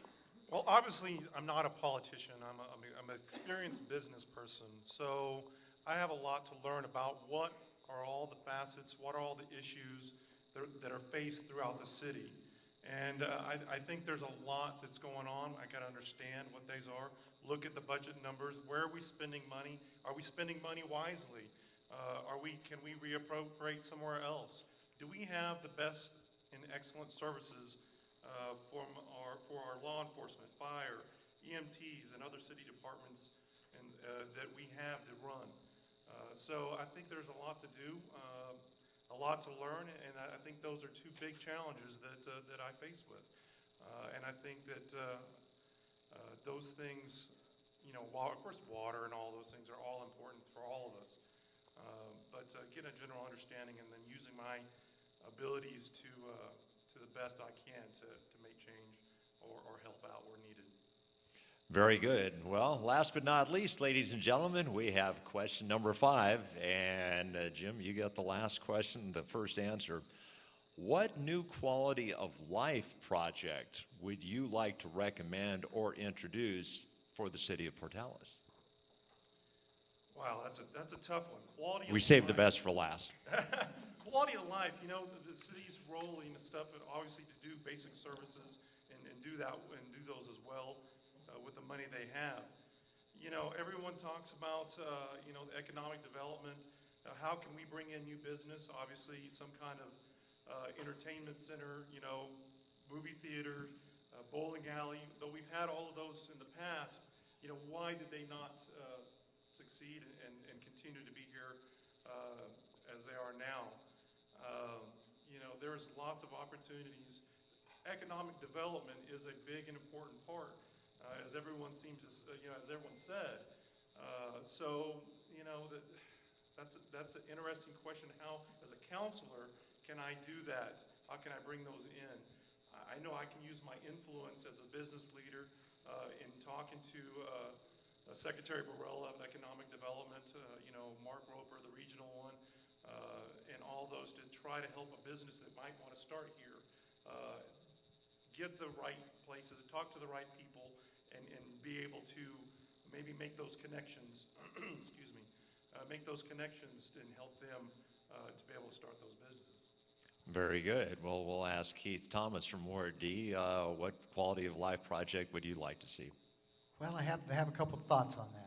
Well, obviously, I'm not a politician. I'm an experienced business person. So I have a lot to learn about what are all the facets, what are all the issues that are faced throughout the city. And I think there's a lot that's going on. I got to understand what these are. Look at the budget numbers. Where are we spending money? Are we spending money wisely? Can we reappropriate somewhere else? Do we have the best and excellent services for our law enforcement, fire, EMTs, and other city departments that we have to run? So I think there's a lot to do, a lot to learn, and I think those are 2 big challenges that I face with. And I think that those things, of course, water and all those things are all important for all of us. But getting a general understanding and then using my abilities to the best I can to make change or help out where needed. Very good. Well, last but not least, ladies and gentlemen, we have question number 5. And Jim, you got the last question, the first answer. What new quality of life project would you like to recommend or introduce for the city of Portales? Wow, that's a tough one. Quality We of saved the life. best for last. Quality of life, you know, the city's role in stuff, and obviously to do basic services and do that and do those as well with the money they have. You know, everyone talks about, you know, the economic development. How can we bring in new business? Obviously, some kind of entertainment center, you know, movie theater, bowling alley. Though we've had all of those in the past, you know, why did they not succeed and continue to be here as they are now? You know, there's lots of opportunities. Economic development is a big and important part, as everyone seems to, you know, as everyone said. So, you know, that's an interesting question. How, as a counselor, can I do that? How can I bring those in? I know I can use my influence as a business leader in talking to Secretary Barella of Economic Development, you know, Mark Roper, the regional one, and all those to try to help a business that might want to start here get the right places, talk to the right people, and be able to maybe make those connections, excuse me, make those connections and help them to be able to start those businesses. Very good. Well, we'll ask Keith Thomas from Ward D, what quality of life project would you like to see? Well, I happen to have a couple thoughts on that.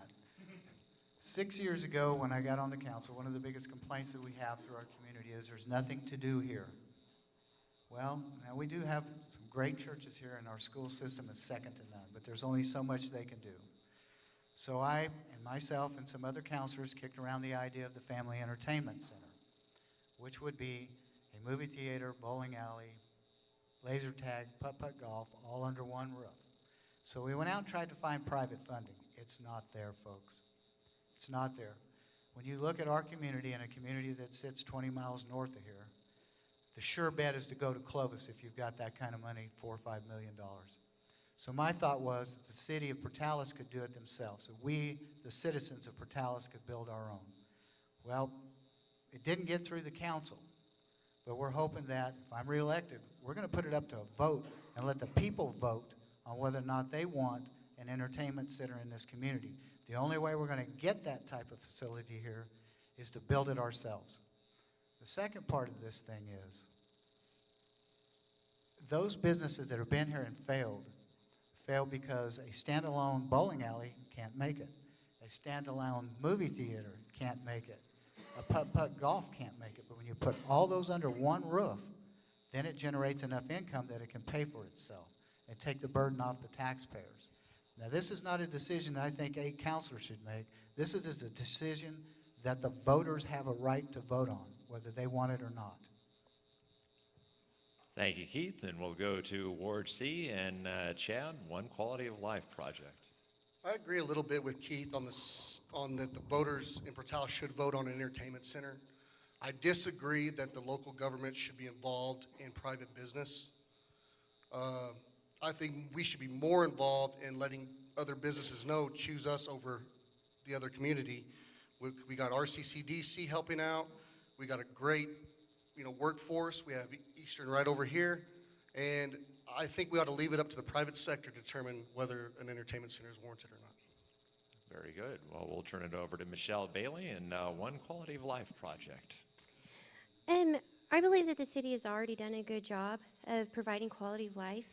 6 years ago, when I got on the council, one of the biggest complaints that we have through our community is there's nothing to do here. Well, now we do have some great churches here, and our school system is second to none, but there's only so much they can do. So I and myself and some other counselors kicked around the idea of the Family Entertainment Center, which would be a movie theater, bowling alley, laser tag, putt-putt golf, all under one roof. So we went out and tried to find private funding. It's not there, folks. It's not there. When you look at our community and a community that sits 20 miles north of here, the sure bet is to go to Clovis if you've got that kind of money, $4 or $5 million. So my thought was that the city of Portales could do it themselves. So we, the citizens of Portales, could build our own. Well, it didn't get through the council, but we're hoping that if I'm reelected, we're going to put it up to a vote and let the people vote on whether or not they want an entertainment center in this community. The only way we're going to get that type of facility here is to build it ourselves. The second part of this thing is those businesses that have been here and failed because a standalone bowling alley can't make it. A standalone movie theater can't make it. A putt-putt golf can't make it. But when you put all those under one roof, then it generates enough income that it can pay for itself and take the burden off the taxpayers. Now, this is not a decision that I think a counselor should make. This is a decision that the voters have a right to vote on, whether they want it or not. Thank you, Keith. And we'll go to Ward C and Chad, one quality of life project. I agree a little bit with Keith on this, on that the voters in Portales should vote on an entertainment center. I disagree that the local government should be involved in private business. I think we should be more involved in letting other businesses know, choose us over the other community. We got RCCDC helping out. We got a great, workforce. We have Eastern right over here. And I think we ought to leave it up to the private sector to determine whether an entertainment center is warranted or not. Very good. Well, we'll turn it over to Michelle Bailey and one quality of life project. I believe that the city has already done a good job of providing quality of life,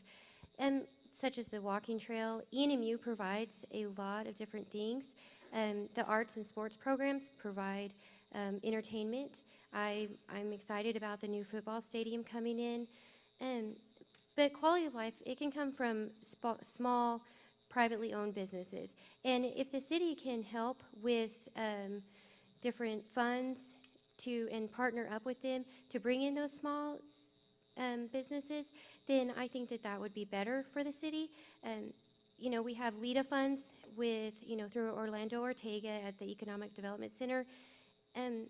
such as the walking trail. ENMU provides a lot of different things. The arts and sports programs provide entertainment. I'm excited about the new football stadium coming in. But quality of life, it can come from small, privately owned businesses. And if the city can help with different funds and partner up with them to bring in those small businesses, then I think that would be better for the city. We have LEDA funds with, through Orlando Ortega at the Economic Development Center. And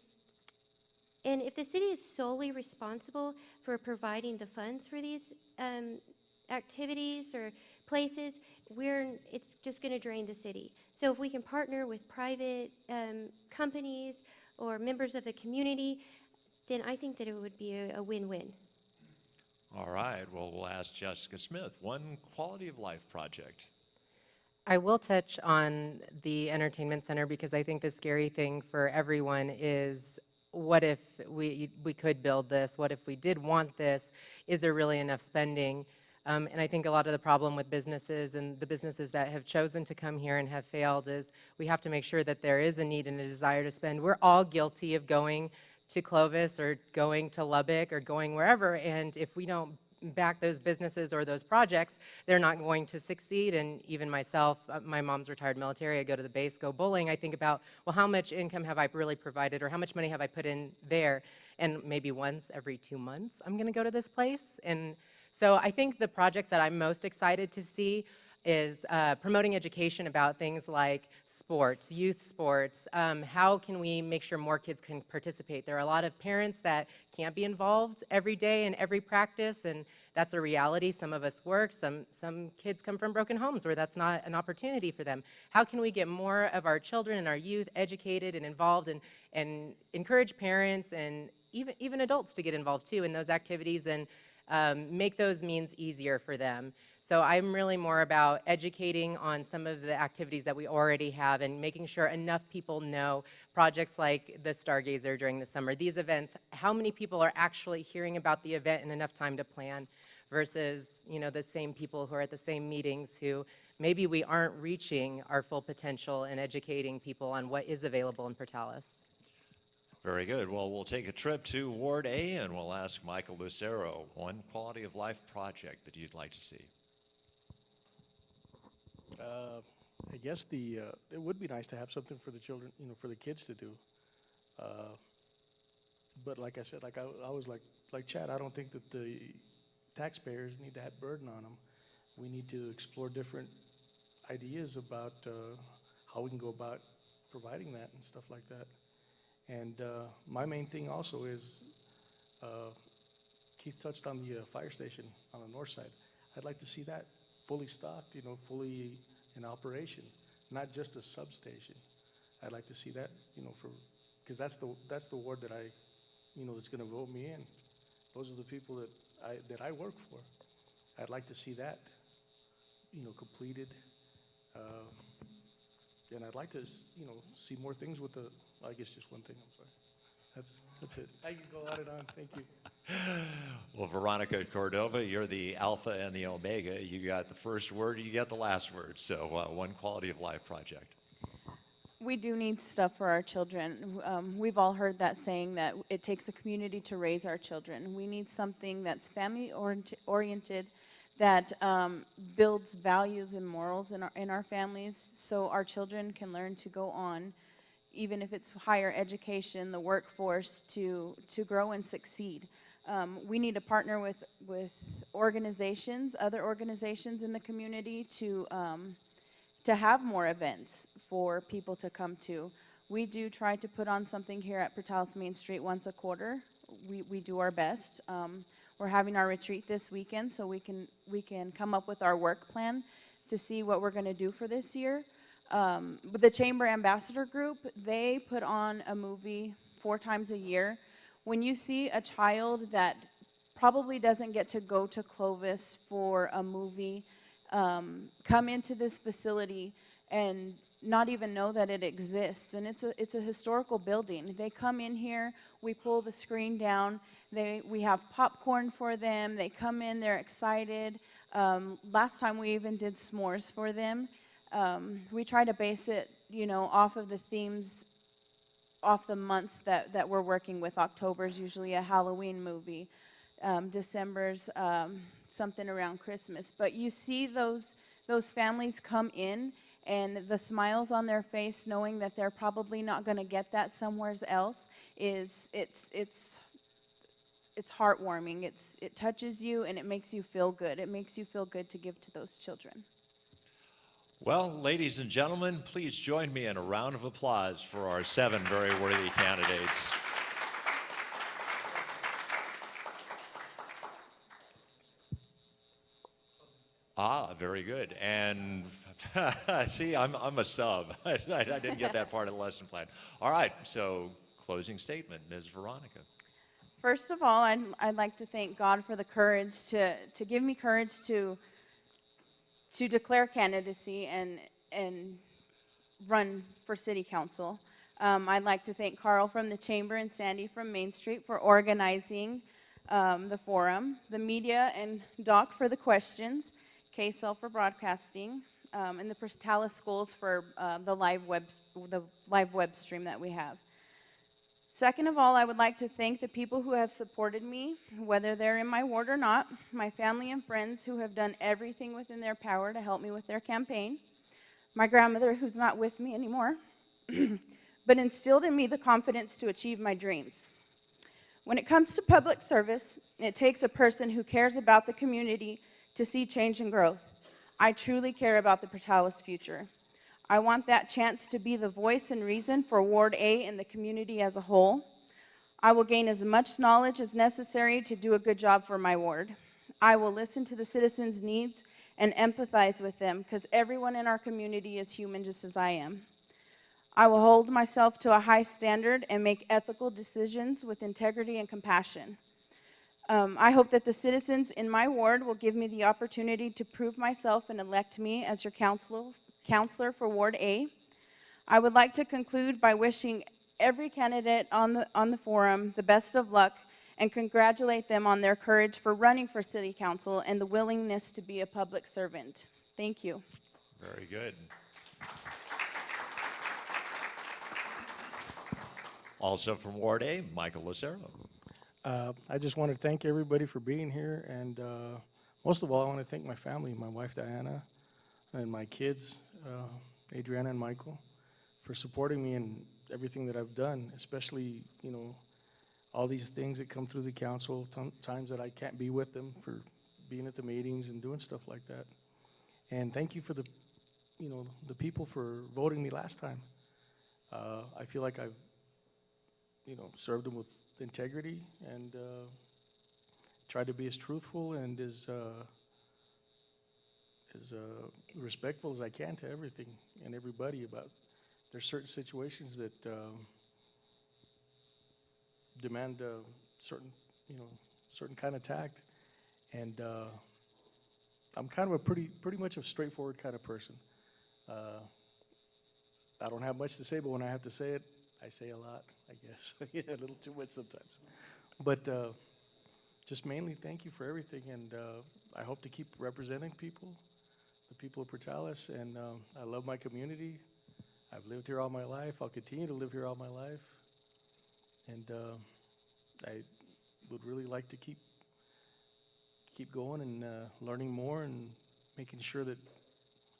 if the city is solely responsible for providing the funds for these activities or places, it's just going to drain the city. So if we can partner with private companies or members of the community, then I think that it would be a win-win. All right, well, we'll ask Jessica Smith, one quality of life project. I will touch on the entertainment center because I think the scary thing for everyone is, what if we could build this? What if we did want this? Is there really enough spending? And I think a lot of the problem with businesses and the businesses that have chosen to come here and have failed is we have to make sure that there is a need and a desire to spend. We're all guilty of going to Clovis or going to Lubbock or going wherever, and if we don't back those businesses or those projects, they're not going to succeed. And even myself, my mom's retired military, I go to the base, go bowling, I think about, well, how much income have I really provided, or how much money have I put in there? And maybe once every 2 months I'm gonna go to this place. And so I think the projects that I'm most excited to see is promoting education about things like sports, youth sports. How can we make sure more kids can participate? There are a lot of parents that can't be involved every day in every practice, and that's a reality. Some of us work, some kids come from broken homes where that's not an opportunity for them. How can we get more of our children and our youth educated and involved, and encourage parents and even adults to get involved too in those activities, and make those means easier for them. So I'm really more about educating on some of the activities that we already have and making sure enough people know projects like the Stargazer during the summer. These events, how many people are actually hearing about the event in enough time to plan versus, you know, the same people who are at the same meetings who maybe we aren't reaching our full potential and educating people on what is available in Portales. Very good. Well, we'll take a trip to Ward A and we'll ask Michael Lucero, one quality of life project that you'd like to see. I guess it would be nice to have something for the children, you know, for the kids to do. But like I said, like I was like Chad, I don't think that the taxpayers need that burden on them. We need to explore different ideas about how we can go about providing that and stuff like that. And my main thing also is, Keith touched on the fire station on the north side. I'd like to see that fully stocked, you know, fully in operation, not just a substation. I'd like to see that, you know, because that's the ward that that's going to vote me in. Those are the people that I work for. I'd like to see that, you know, completed. And I'd like to, you know, see more things with I guess just one thing, I'm sorry. That's it. I can go on and on, thank you. Well, Veronica Cordova, you're the alpha and the omega. You got the first word, you got the last word. So one quality of life project. We do need stuff for our children. We've all heard that saying that it takes a community to raise our children. We need something that's family oriented, that builds values and morals in our families, so our children can learn to go on, even if it's higher education, the workforce, to grow and succeed. We need to partner with organizations, other organizations in the community to have more events for people to come to. We do try to put on something here at Portales Main Street once a quarter. We do our best. We're having our retreat this weekend, so we can come up with our work plan to see what we're going to do for this year. But the Chamber Ambassador Group, they put on a movie 4 times a year. When you see a child that probably doesn't get to go to Clovis for a movie, come into this facility and not even know that it exists, and it's a historical building. They come in here, we pull the screen down, we have popcorn for them, they come in, they're excited. Last time we even did s'mores for them. We try to base it, you know, off of the themes, off the months that we're working with. October's usually a Halloween movie. December's something around Christmas. But you see those families come in, and the smiles on their face, knowing that they're probably not going to get that somewhere else, it's heartwarming. It touches you, and it makes you feel good. It makes you feel good to give to those children. Well, ladies and gentlemen, please join me in a round of applause for our 7 very worthy candidates. Ah, very good. And see, I'm a sub. I didn't get that part of the lesson plan. All right, so closing statement, Ms. Veronica. First of all, I'd like to thank God for the courage to give me courage to declare candidacy and run for city council. I'd like to thank Carl from the Chamber and Sandy from Main Street for organizing the forum, the media and Doc for the questions, KSL for broadcasting, and the Portales schools for the live web stream that we have. Second of all, I would like to thank the people who have supported me, whether they're in my ward or not, my family and friends who have done everything within their power to help me with their campaign, my grandmother who's not with me anymore, but instilled in me the confidence to achieve my dreams. When it comes to public service, it takes a person who cares about the community to see change and growth. I truly care about the Portales future. I want that chance to be the voice and reason for Ward A and the community as a whole. I will gain as much knowledge as necessary to do a good job for my ward. I will listen to the citizens' needs and empathize with them because everyone in our community is human just as I am. I will hold myself to a high standard and make ethical decisions with integrity and compassion. I hope that the citizens in my ward will give me the opportunity to prove myself and elect me as your counselor for Ward A. I would like to conclude by wishing every candidate on the forum the best of luck and congratulate them on their courage for running for city council and the willingness to be a public servant. Thank you. Very good. Also from Ward A, Michael Lucero. I just want to thank everybody for being here, and most of all, I want to thank my family, my wife Diana, and my kids, Adriana and Michael, for supporting me in everything that I've done, especially, you know, all these things that come through the council, times that I can't be with them, for being at the meetings and doing stuff like that. And thank you for the people for voting me last time. I feel like I've, served them with integrity and tried to be as truthful and as respectful as I can to everything and everybody. About there's certain situations that demand certain kind of tact, and I'm kind of a pretty much a straightforward kind of person. I don't have much to say, but when I have to say it, I say a lot, I guess. A little too much sometimes. But just mainly thank you for everything, and I hope to keep representing people, the people of Portales, and I love my community. I've lived here all my life. I'll continue to live here all my life. And I would really like to keep going and learning more and making sure that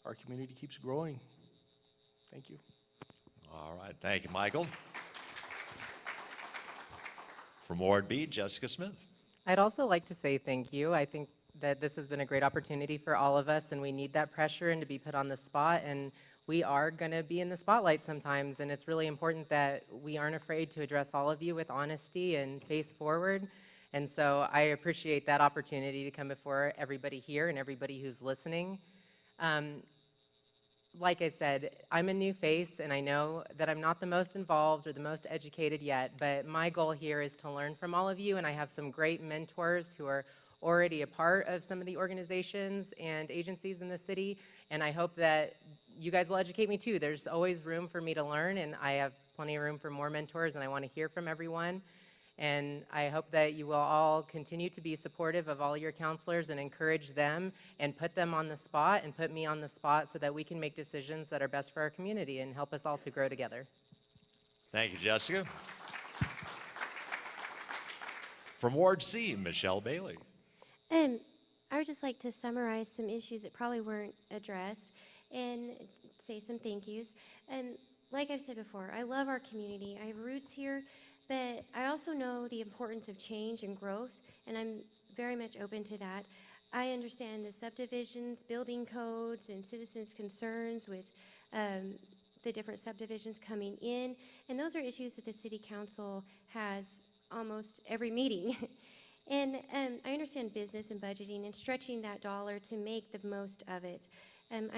our community keeps growing. Thank you. All right, thank you, Michael. From Ward B, Jessica Smith. I'd also like to say thank you. I think that this has been a great opportunity for all of us, and we need that pressure and to be put on the spot, and we are going to be in the spotlight sometimes, and it's really important that we aren't afraid to address all of you with honesty and face forward. And so I appreciate that opportunity to come before everybody here and everybody who's listening. Like I said, I'm a new face, and I know that I'm not the most involved or the most educated yet, but my goal here is to learn from all of you, and I have some great mentors who are already a part of some of the organizations and agencies in the city, and I hope that you guys will educate me too. There's always room for me to learn, and I have plenty of room for more mentors, and I want to hear from everyone. And I hope that you will all continue to be supportive of all your counselors and encourage them and put them on the spot and put me on the spot so that we can make decisions that are best for our community and help us all to grow together. Thank you, Jessica. From Ward C, Michelle Bailey. I would just like to summarize some issues that probably weren't addressed and say some thank yous. Like I've said before, I love our community. I have roots here, but I also know the importance of change and growth, and I'm very much open to that. I understand the subdivisions, building codes, and citizens' concerns with the different subdivisions coming in, and those are issues that the City Council has almost every meeting. And I understand business and budgeting and stretching that dollar to make the most of it. I'm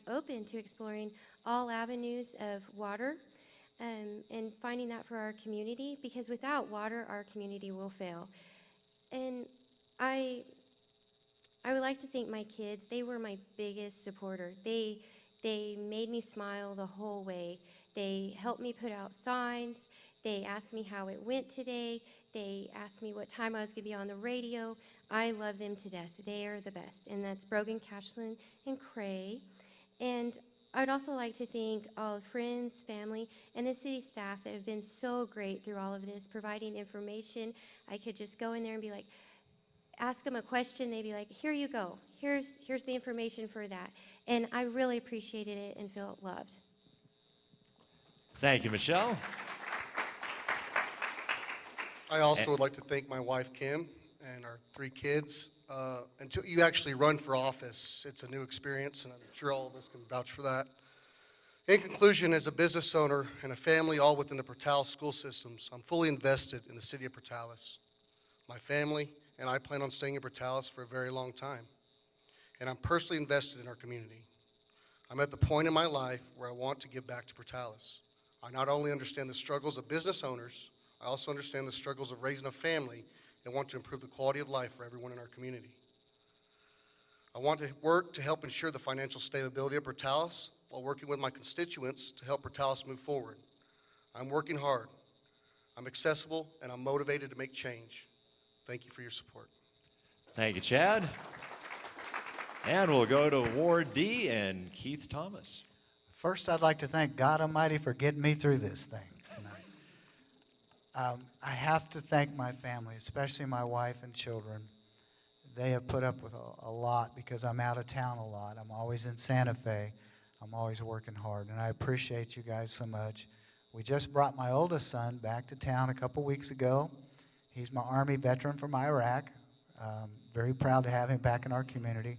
open to exploring all avenues of water and finding that for our community, because without water, our community will fail. And I would like to thank my kids. They were my biggest supporter. They made me smile the whole way. They helped me put out signs. They asked me how it went today. They asked me what time I was going to be on the radio. I love them to death. They are the best. And that's Brogan, Cashlin, and Cray. And I'd also like to thank all the friends, family, and the city staff that have been so great through all of this, providing information. I could just go in there and be like, ask them a question, they'd be like, here you go. Here's the information for that. And I really appreciated it and felt loved. Thank you, Michelle. I also would like to thank my wife, Kim, and our 3 kids. Until you actually run for office, it's a new experience, and I'm sure all of us can vouch for that. In conclusion, as a business owner and a family all within the Portales school systems, I'm fully invested in the city of Portales. My family and I plan on staying in Portales for a very long time, and I'm personally invested in our community. I'm at the point in my life where I want to give back to Portales. I not only understand the struggles of business owners, I also understand the struggles of raising a family and want to improve the quality of life for everyone in our community. I want to work to help ensure the financial stability of Portales while working with my constituents to help Portales move forward. I'm working hard. I'm accessible, and I'm motivated to make change. Thank you for your support. Thank you, Chad. And we'll go to Ward D and Keith Thomas. First, I'd like to thank God Almighty for getting me through this thing tonight. I have to thank my family, especially my wife and children. They have put up with a lot because I'm out of town a lot. I'm always in Santa Fe. I'm always working hard, and I appreciate you guys so much. We just brought my oldest son back to town a couple weeks ago. He's my Army veteran from Iraq. Very proud to have him back in our community.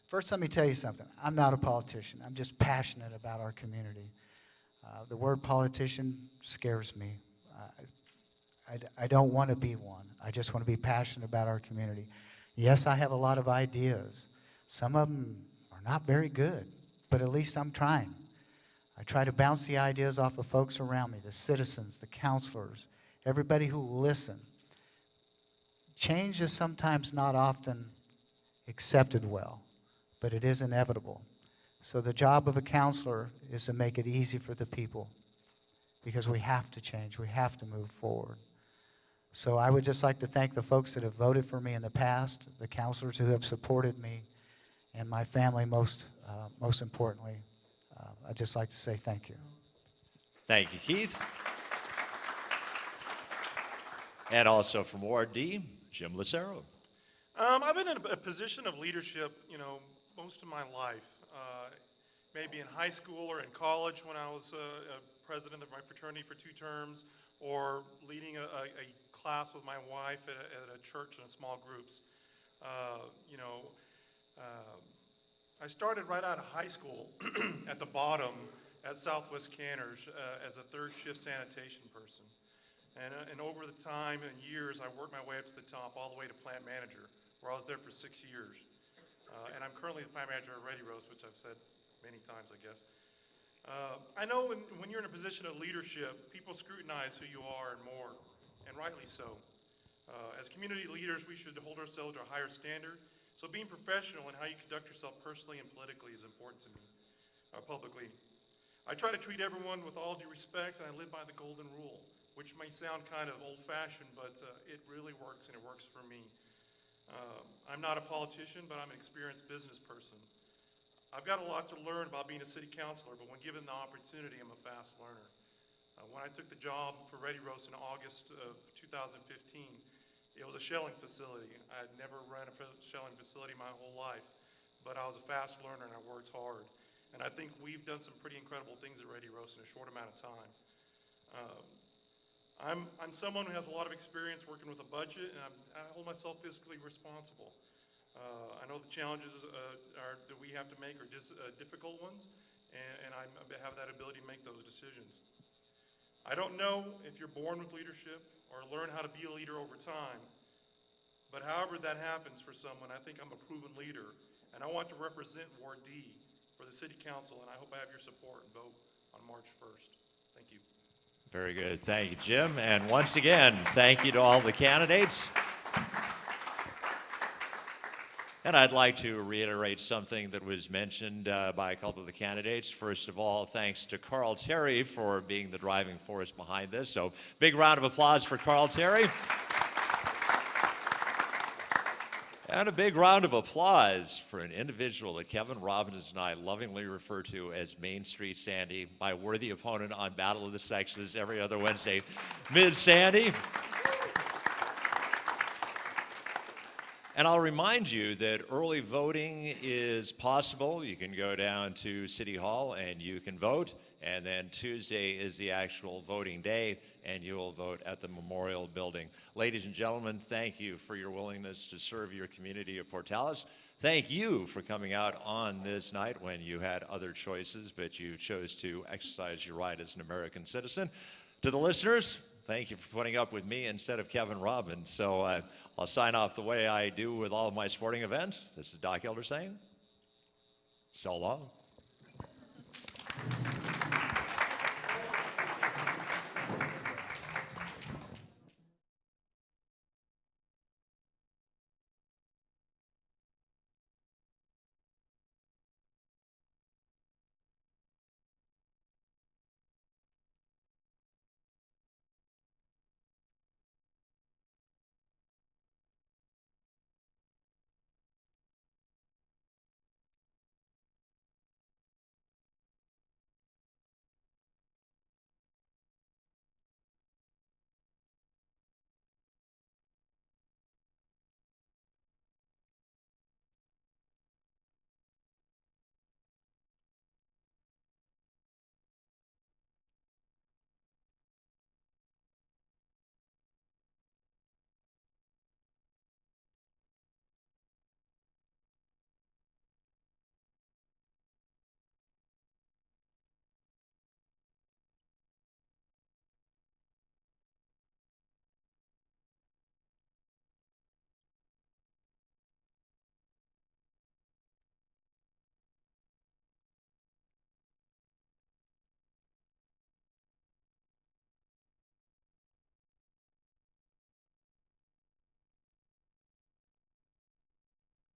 First, let me tell you something. I'm not a politician. I'm just passionate about our community. The word politician scares me. I don't want to be one. I just want to be passionate about our community. Yes, I have a lot of ideas. Some of them are not very good, but at least I'm trying. I try to bounce the ideas off of folks around me, the citizens, the counselors, everybody who will listen. Change is sometimes not often accepted well, but it is inevitable. So the job of a counselor is to make it easy for the people, because we have to change. We have to move forward. So I would just like to thank the folks that have voted for me in the past, the counselors who have supported me, and my family most importantly. I'd just like to say thank you. Thank you, Keith. And also from Ward D, Jim Lucero. I've been in a position of leadership, most of my life. Maybe in high school or in college when I was president of my fraternity for 2 terms, or leading a class with my wife at a church in small groups. I started right out of high school at the bottom at Southwest Canners as a 3rd shift sanitation person. And over the time and years, I worked my way up to the top, all the way to plant manager, where I was there for 6 years. And I'm currently the plant manager at Ready Roast, which I've said many times, I guess. I know when you're in a position of leadership, people scrutinize who you are and more, and rightly so. As community leaders, we should hold ourselves to a higher standard. So being professional in how you conduct yourself personally and politically is important to me, publicly. I try to treat everyone with all due respect, and I live by the golden rule, which may sound kind of old-fashioned, but it really works, and it works for me. I'm not a politician, but I'm an experienced business person. I've got a lot to learn about being a city councilor, but when given the opportunity, I'm a fast learner. When I took the job for Ready Roast in August of 2015, it was a shelling facility. I had never ran a shelling facility my whole life, but I was a fast learner and I worked hard. And I think we've done some pretty incredible things at Ready Roast in a short amount of time. I'm someone who has a lot of experience working with a budget, and I hold myself fiscally responsible. I know the challenges that we have to make are difficult ones, and I have that ability to make those decisions. I don't know if you're born with leadership or learn how to be a leader over time, but however that happens for someone, I think I'm a proven leader, and I want to represent Ward D for the City Council, and I hope I have your support and vote on March 1st. Thank you. Very good. Thank you, Jim. And once again, thank you to all the candidates. And I'd like to reiterate something that was mentioned by a couple of the candidates. First of all, thanks to Carl Terry for being the driving force behind this. So big round of applause for Carl Terry. And a big round of applause for an individual that Kevin Robbins and I lovingly refer to as Main Street Sandy, my worthy opponent on Battle of the Sexes every other Wednesday. Ms. Sandy. And I'll remind you that early voting is possible. You can go down to City Hall and you can vote. And then Tuesday is the actual voting day, and you will vote at the Memorial Building. Ladies and gentlemen, thank you for your willingness to serve your community of Portales. Thank you for coming out on this night when you had other choices, but you chose to exercise your right as an American citizen. To the listeners, thank you for putting up with me instead of Kevin Robbins. So I'll sign off the way I do with all of my sporting events. This is Doc Elder saying, so long.